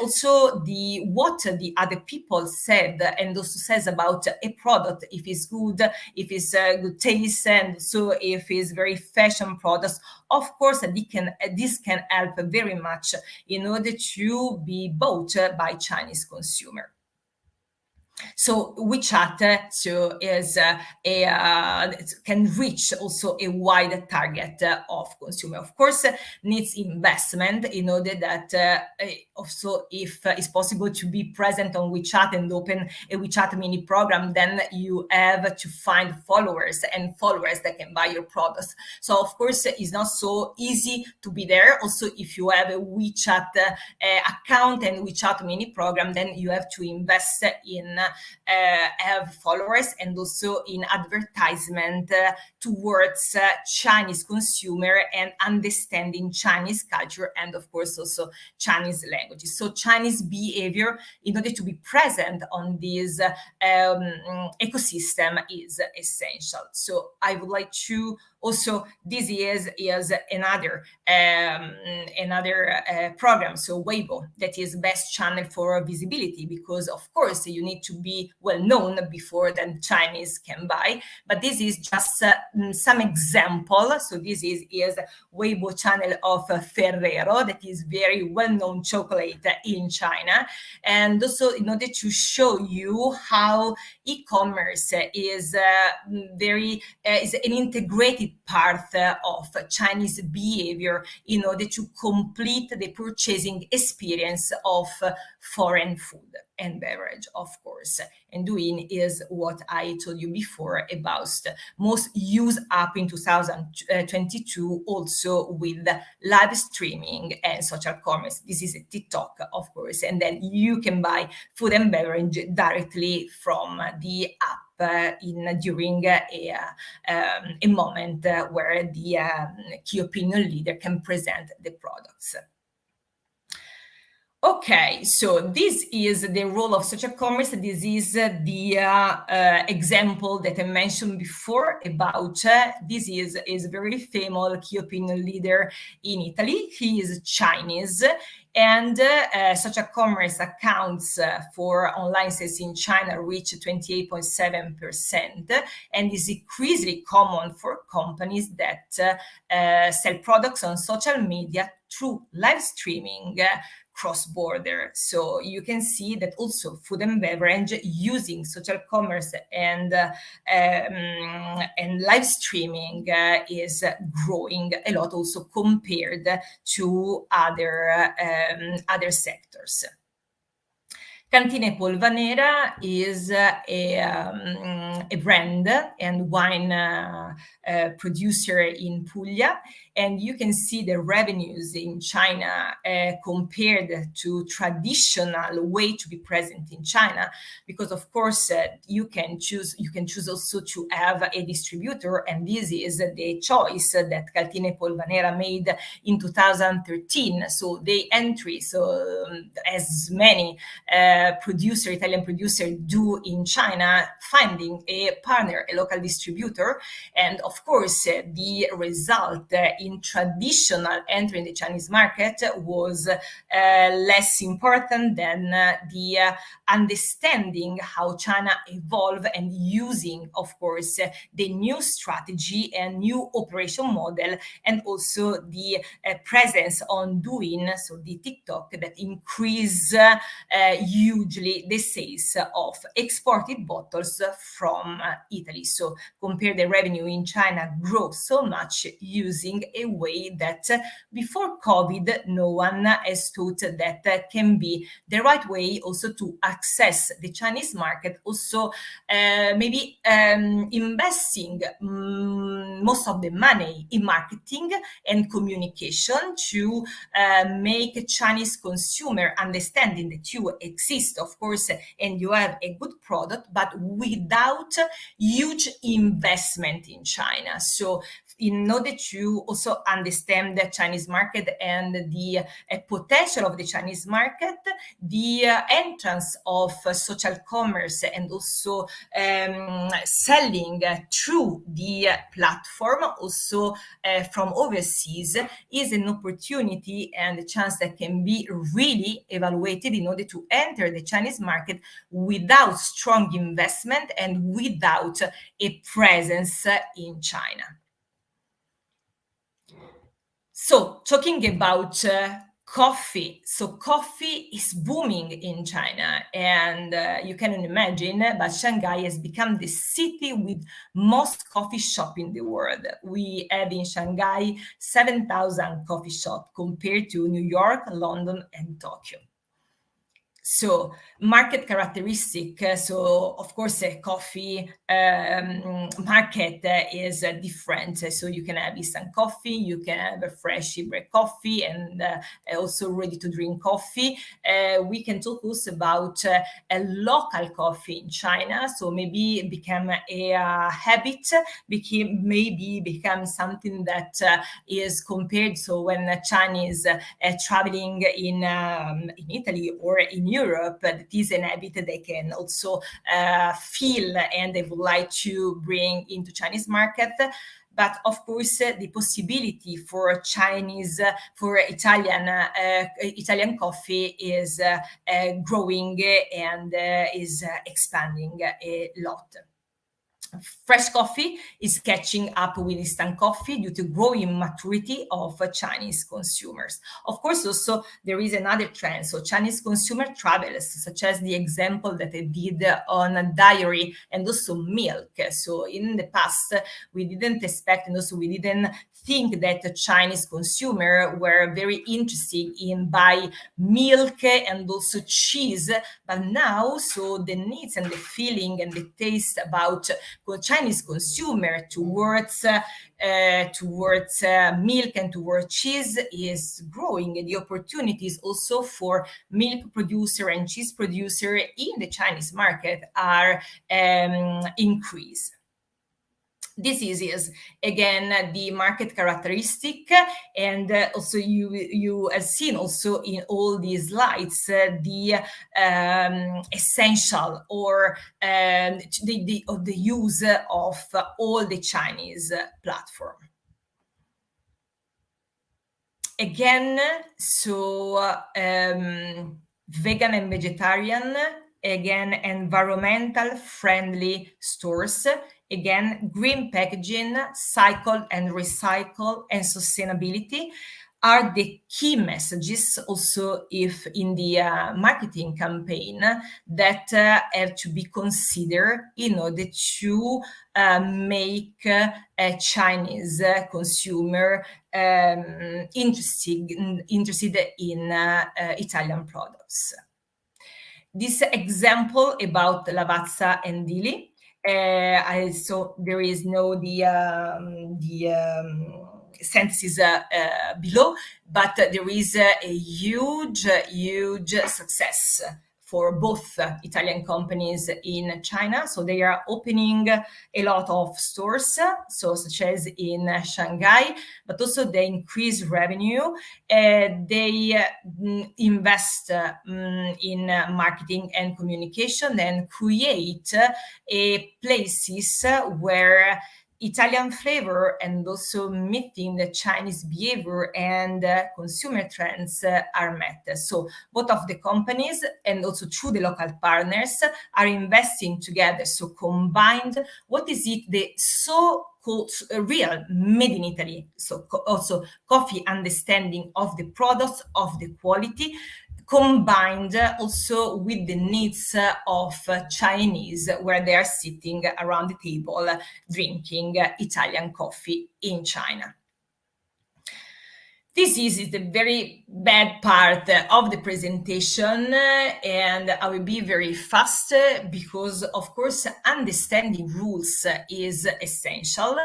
Speaker 3: also what the other people said and also says about a product, if it's good, if it's good taste, and so if it's very fashion products. Of course, this can help very much in order to be bought by Chinese consumer. So WeChat can reach also a wide target of consumer. Of course, needs investment in order that also, if it's possible to be present on WeChat and open a WeChat mini program, then you have to find followers that can buy your products. So of course, it's not so easy to be there. Also, if you have a WeChat account and WeChat mini program, then you have to invest in have followers and also in advertisement towards Chinese consumer and understanding Chinese culture, and of course also Chinese languages. So Chinese behavior in order to be present on this ecosystem is essential. So I would like to also, this is another program, so Weibo, that is best channel for visibility, because of course you need to be well known before then Chinese can buy. But this is just some example. So this is Weibo channel of Ferrero, that is very well known chocolate in China, and also in order to show you how e-commerce is is an integrated part of Chinese behavior in order to complete the purchasing experience of foreign food and beverage, of course. And Douyin is what I told you before about most used app in 2022, also with live streaming and social commerce. This is a TikTok, of course, and then you can buy food and beverage directly from the app during a moment where the key opinion leader can present the products. Okay, so this is the role of social commerce. This is the example that I mentioned before about this is a very famous key opinion leader in Italy. He is Chinese, and social commerce accounts for online sales in China reach 28.7%, and is increasingly common for companies that sell products on social media through live streaming cross-border. So you can see that also food and beverage using social commerce and live streaming is growing a lot, also compared to other sectors. Cantine Polvanera is a brand and wine producer in Puglia, and you can see the revenues in China compared to traditional way to be present in China, because of course you can choose also to have a distributor, and this is the choice that Cantine Polvanera made in 2013. So they entry, as many Italian producer do in China, finding a partner, a local distributor, and of course the result in traditional entering the Chinese market was less important than the understanding how China evolved and using, of course, the new strategy and new operation model, and also the presence on Douyin, so the TikTok, that increase hugely the sales of exported bottles from Italy. So compare the revenue in China grow so much using a way that before COVID, no one has thought that can be the right way also to access the Chinese market. Also, maybe investing most of the money in marketing and communication to make Chinese consumer understanding that you exist, of course, and you have a good product, but without huge investment in China. So in order to also understand the Chinese market and the potential of the Chinese market, the entrance of social commerce and also selling through the platform also from overseas is an opportunity and a chance that can be really evaluated in order to enter the Chinese market without strong investment and without a presence in China. So talking about coffee. So coffee is booming in China, and you can imagine, but Shanghai has become the city with most coffee shops in the world. We have in Shanghai 7,000 coffee shops compared to New York, London, and Tokyo. So market characteristic, so of course a coffee market is different. So you can have instant coffee, you can have a fresh bread coffee, and also ready to drink coffee. We can talk also about a local coffee in China. So maybe it become a habit, maybe become something that is compared. So when Chinese traveling in Italy or in Europe, that is an habit they can also feel and they would like to bring into Chinese market. But of course, the possibility for Italian coffee is growing and is expanding a lot. Fresh coffee is catching up with instant coffee due to growing maturity of Chinese consumers. Of course, also there is another trend. So Chinese consumer travels, such as the example that I did on dairy and also milk. So in the past, we didn't expect, and also we didn't think that the Chinese consumer were very interested in buy milk and also cheese. But now, so the needs and the feeling and the taste about Chinese consumer towards milk and towards cheese is growing, and the opportunities also for milk producer and cheese producer in the Chinese market are increased. This is again the market characteristic, and also you have seen also in all these slides the essential or the use of all the Chinese platform. Again, so vegan and vegetarian, again environmental friendly stores, again green packaging, cycle and recycle, and sustainability are the key messages also if in the marketing campaign that have to be considered in order to make a Chinese consumer interested in Italian products. This example about Lavazza and Dili, so there is no sentences below, but there is a huge success for both Italian companies in China. So they are opening a lot of stores, so such as in Shanghai, but also they increase revenue. They invest in marketing and communication and create places where Italian flavor and also meeting the Chinese behavior and consumer trends are met. So both of the companies and also through the local partners are investing together. So combined, what is it, the so-called real made in Italy? So also coffee understanding of the products, of the quality, combined also with the needs of Chinese, where they are sitting around the table drinking Italian coffee in China. This is the very bad part of the presentation, and I will be very fast because, of course, understanding rules is essential,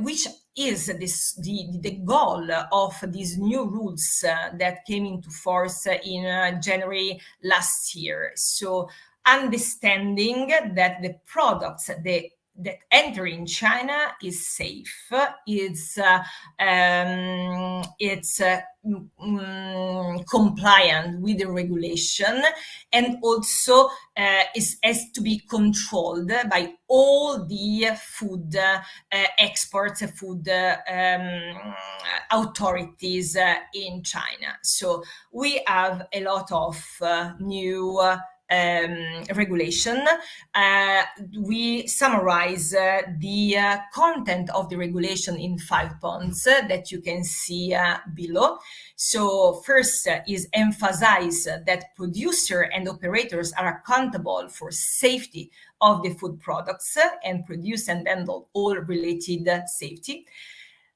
Speaker 3: which is the goal of these new rules that came into force in January last year. So understanding that the products that enter in China is safe, it's compliant with the regulation, and also has to be controlled by all the food exports, food authorities in China. So we have a lot of new regulation. We summarize the content of the regulation in 5 points that you can see below. So first is emphasize that producer and operators are accountable for safety of the food products and produce and handle all related safety.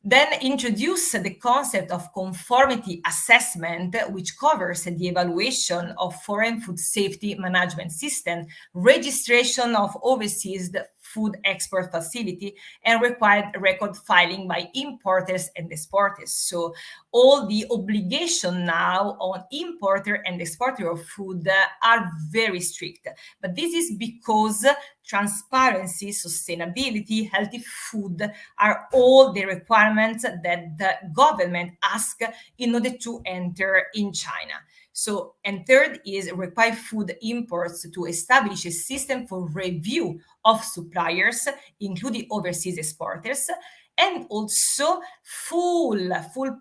Speaker 3: Then introduce the concept of conformity assessment, which covers the evaluation of foreign food safety management system, registration of overseas food export facility, and required record filing by importers and exporters. So all the obligation now on importer and exporter of food are very strict. But this is because transparency, sustainability, healthy food are all the requirements that the government asks in order to enter in China. So, and third is require food imports to establish a system for review of suppliers, including overseas exporters, and also full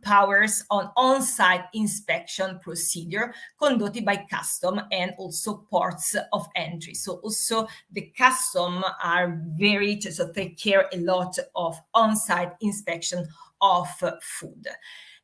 Speaker 3: powers on-site inspection procedure conducted by custom and also ports of entry. So also the custom are very, so take care a lot of on-site inspection of food.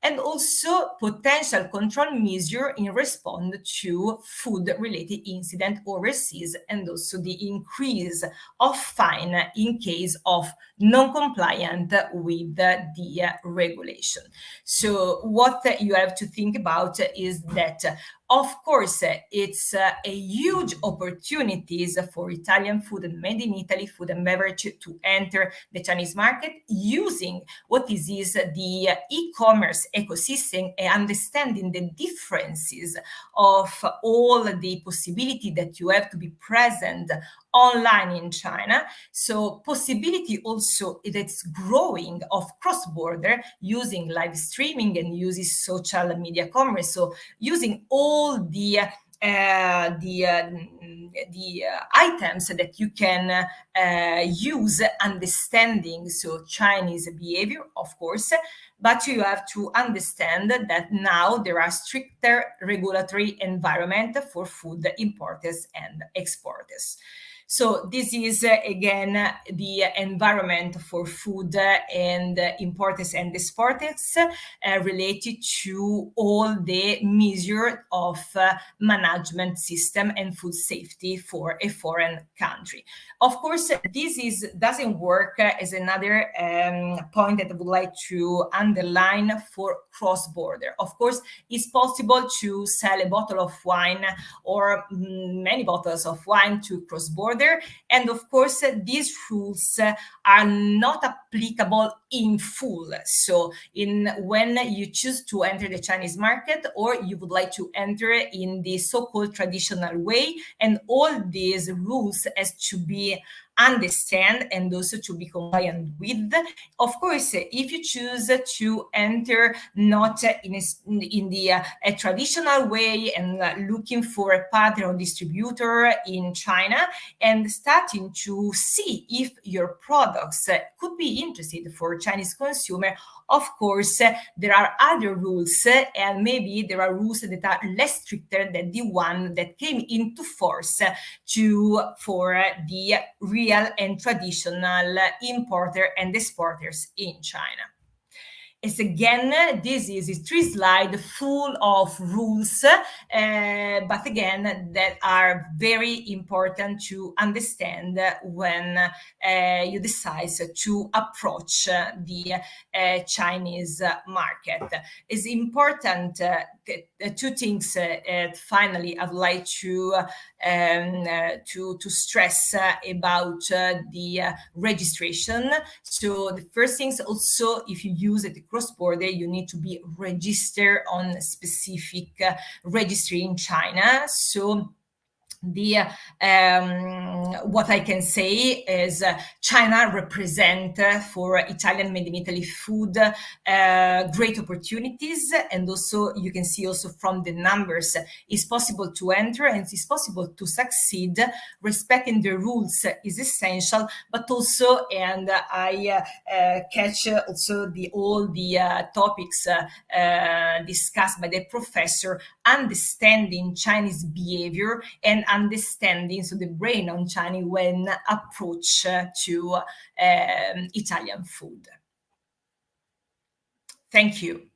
Speaker 3: And also potential control measure in response to food-related incident overseas, and also the increase of fine in case of non-compliant with the regulation. So what you have to think about is that, of course, it's a huge opportunities for Italian food and made in Italy food and beverage to enter the Chinese market using what is the e-commerce ecosystem and understanding the differences of all the possibility that you have to be present online in China. So possibility also that's growing of cross-border using live streaming and using social media commerce. So using all the items that you can use, understanding so Chinese behavior, of course, but you have to understand that now there are stricter regulatory environment for food importers and exporters. So this is again the environment for food and importers and exporters related to all the measure of management system and food safety for a foreign country. Of course, this doesn't work as another point that I would like to underline for cross-border. Of course, it's possible to sell a bottle of wine or many bottles of wine to cross-border. And of course, these rules are not applicable in full. So when you choose to enter the Chinese market or you would like to enter in the so-called traditional way, and all these rules has to be understand and also to be compliant with. Of course, if you choose to enter not in the traditional way and looking for a partner or distributor in China and starting to see if your products could be interested for Chinese consumer, of course, there are other rules and maybe there are rules that are less stricter than the one that came into force for the real and traditional importer and exporters in China. As again, this is a 3-slide full of rules, but again, that are very important to understand when you decide to approach the Chinese market. It's important, 2 things finally I'd like to stress about the registration. So the first things also, if you use it cross-border, you need to be registered on a specific registry in China. So what I can say is China represent for Italian made in Italy food great opportunities, and also you can see also from the numbers it's possible to enter and it's possible to succeed. Respecting the rules is essential, but also, and I catch also all the topics discussed by the professor, understanding Chinese behavior and understanding so the brain on Chinese when approach to Italian food. Thank you.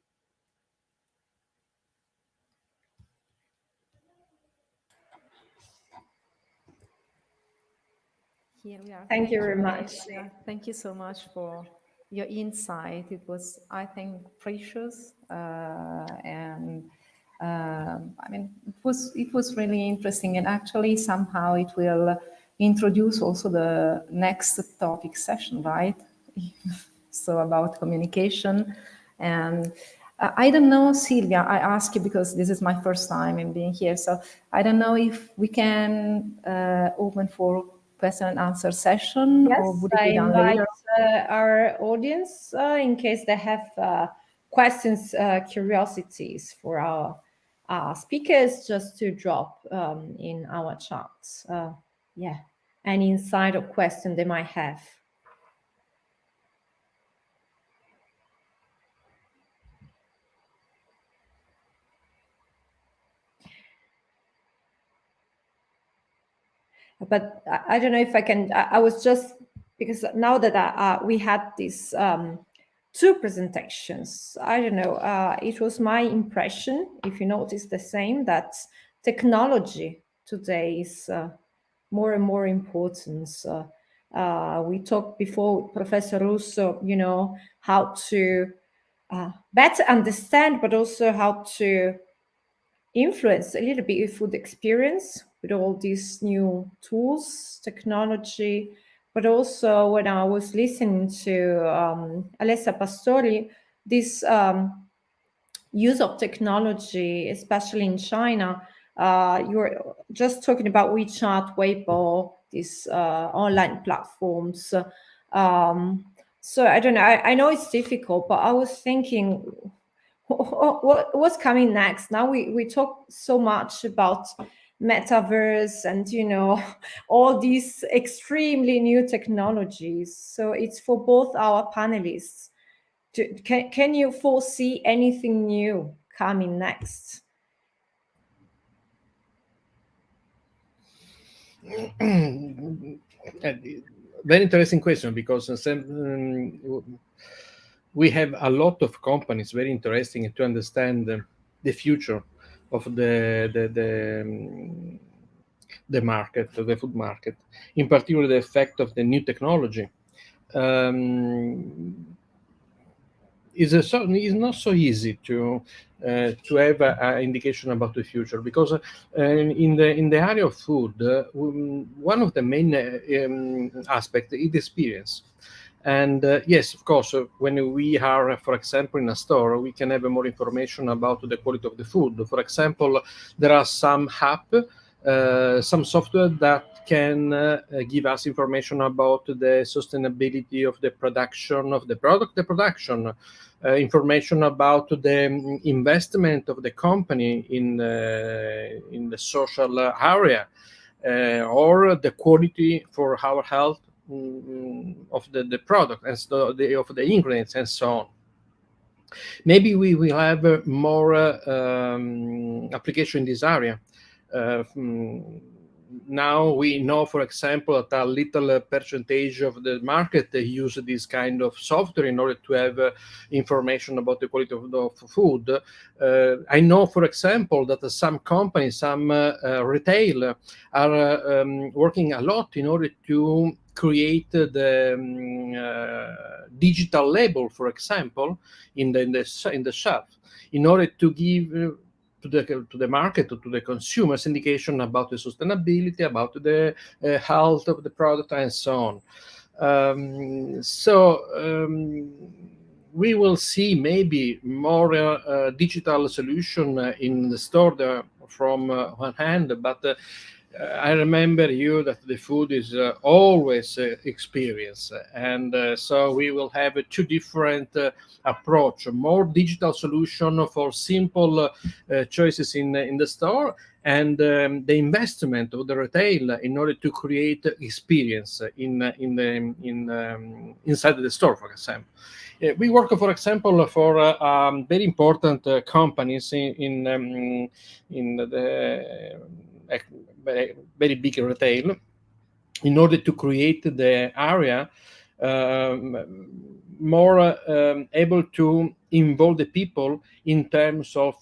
Speaker 5: Here we are.
Speaker 1: Thank you very much.
Speaker 5: Yeah, thank you so much for your insight. It was, I think, precious, and I mean, it was really interesting, and actually somehow it will introduce also the next topic session, right? So about communication. And I don't know, Silvia, I ask you because this is my first time in being here. So I don't know if we can open for question and answer session.
Speaker 1: Yes,
Speaker 5: or would it
Speaker 1: I
Speaker 5: be done
Speaker 1: invite
Speaker 5: later?
Speaker 1: our audience in case they have questions, curiosities for our speakers, just to drop in our chats. Yeah, any insight or question they might have. But I don't know if I can, I was just, because now that we had these 2 presentations, I don't know, it was my impression, if you notice the same, that technology today is more and more important. We talked before with Professor Russo, you know, how to better understand, but also how to influence a little bit of food experience with all these new tools, technology, but also when I was listening to Alessia Pastori, this use of technology, especially in China, You're just talking about WeChat, Weibo, these online platforms. So I don't know. I know it's difficult, but I was thinking, what's coming next? Now we talk so much about metaverse and all these extremely new technologies. So it's for both our panelists. Can you foresee anything new coming next?
Speaker 4: Very interesting question, because we have a lot of companies very interesting to understand the future of the market, the food market, in particular the effect of the new technology. It's not so easy to have an indication about the future, because in the area of food, one of the main aspects is experience. And yes, of course, when we are, for example, in a store, we can have more information about the quality of the food. For example, there are some app, some software that can give us information about the sustainability of the production of the product, the production, information about the investment of the company in the social area, or the quality for our health of the product, and so of the ingredients, and so on. Maybe we will have more application in this area. Now we know, for example, that a little percentage of the market use this kind of software in order to have information about the quality of the food. I know, for example, that some companies, some retail are working a lot in order to create the digital label, for example, in the shelf, in order to give to the market, to the consumers, indication about the sustainability, about the health of the product, and so on. We will see maybe more digital solution in the store from one hand, but I remember you that the food is always experience, and so we will have two different approach: more digital solution for simple choices in the store, and the investment of the retail in order to create experience inside the store, for example. We work, for example, for very important companies in the very big retail, in order to create the area more able to involve the people in terms of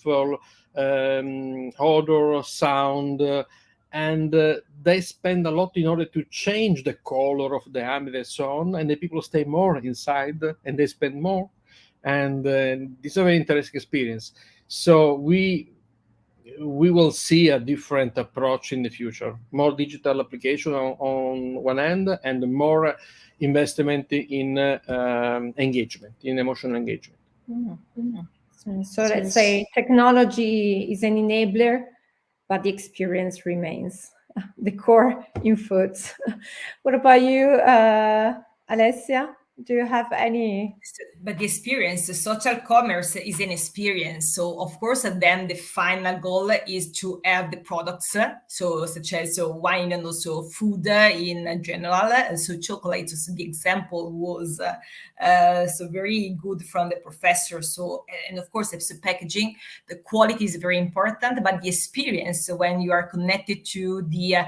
Speaker 4: odor, sound, and they spend a lot in order to change the color of the ambient and so on, and the people stay more inside and they spend more, and this is a very interesting experience. So we will see a different approach in the future: more digital application on one end, and more investment in engagement, in emotional engagement.
Speaker 1: Mm-hmm. So let's say technology is an enabler, but the experience remains the core in foods. What about you, Alessia? Do you have any?
Speaker 3: But the experience, the social commerce is an experience. So of course, and then the final goal is to have the products, so such as wine and also food in general. So chocolate, so the example was so very good from the professor. So, and of course, it's the packaging. The quality is very important, but the experience when you are connected to the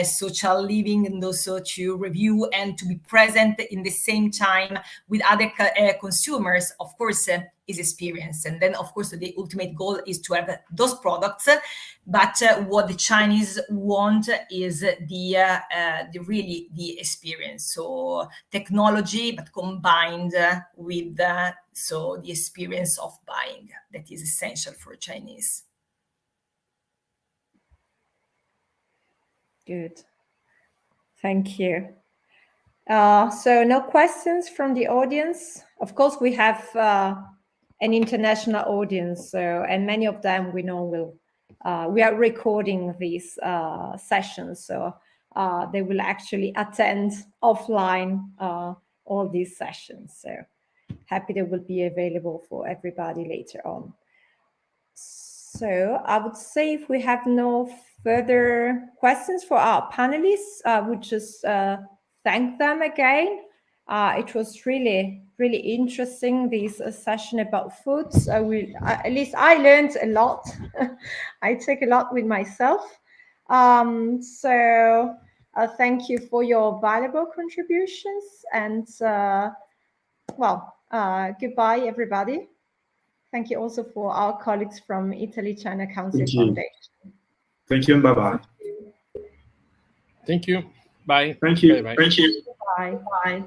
Speaker 3: social living, and also to review and to be present in the same time with other consumers, of course, is experience. And then, of course, the ultimate goal is to have those products. But what the Chinese want is the really the experience. So technology, but combined with so the experience of buying, that is essential for Chinese.
Speaker 1: Good. Thank you. So no questions from the audience. Of course, we have an international audience, and many of them we know will we are recording these sessions, so they will actually attend offline all these sessions. So happy they will be available for everybody later on. So I would say if we have no further questions for our panelists, I would just thank them again. It was really interesting, this session about foods. At least I learned a lot. I take a lot with myself. So thank you for your valuable contributions, and goodbye, everybody. Thank you also for our colleagues from Italy-China Council Foundation.
Speaker 2: Thank you and bye-bye.
Speaker 4: Thank you. Bye.
Speaker 2: Thank you.
Speaker 4: Bye-bye.
Speaker 2: Thank you.
Speaker 1: Bye. Bye.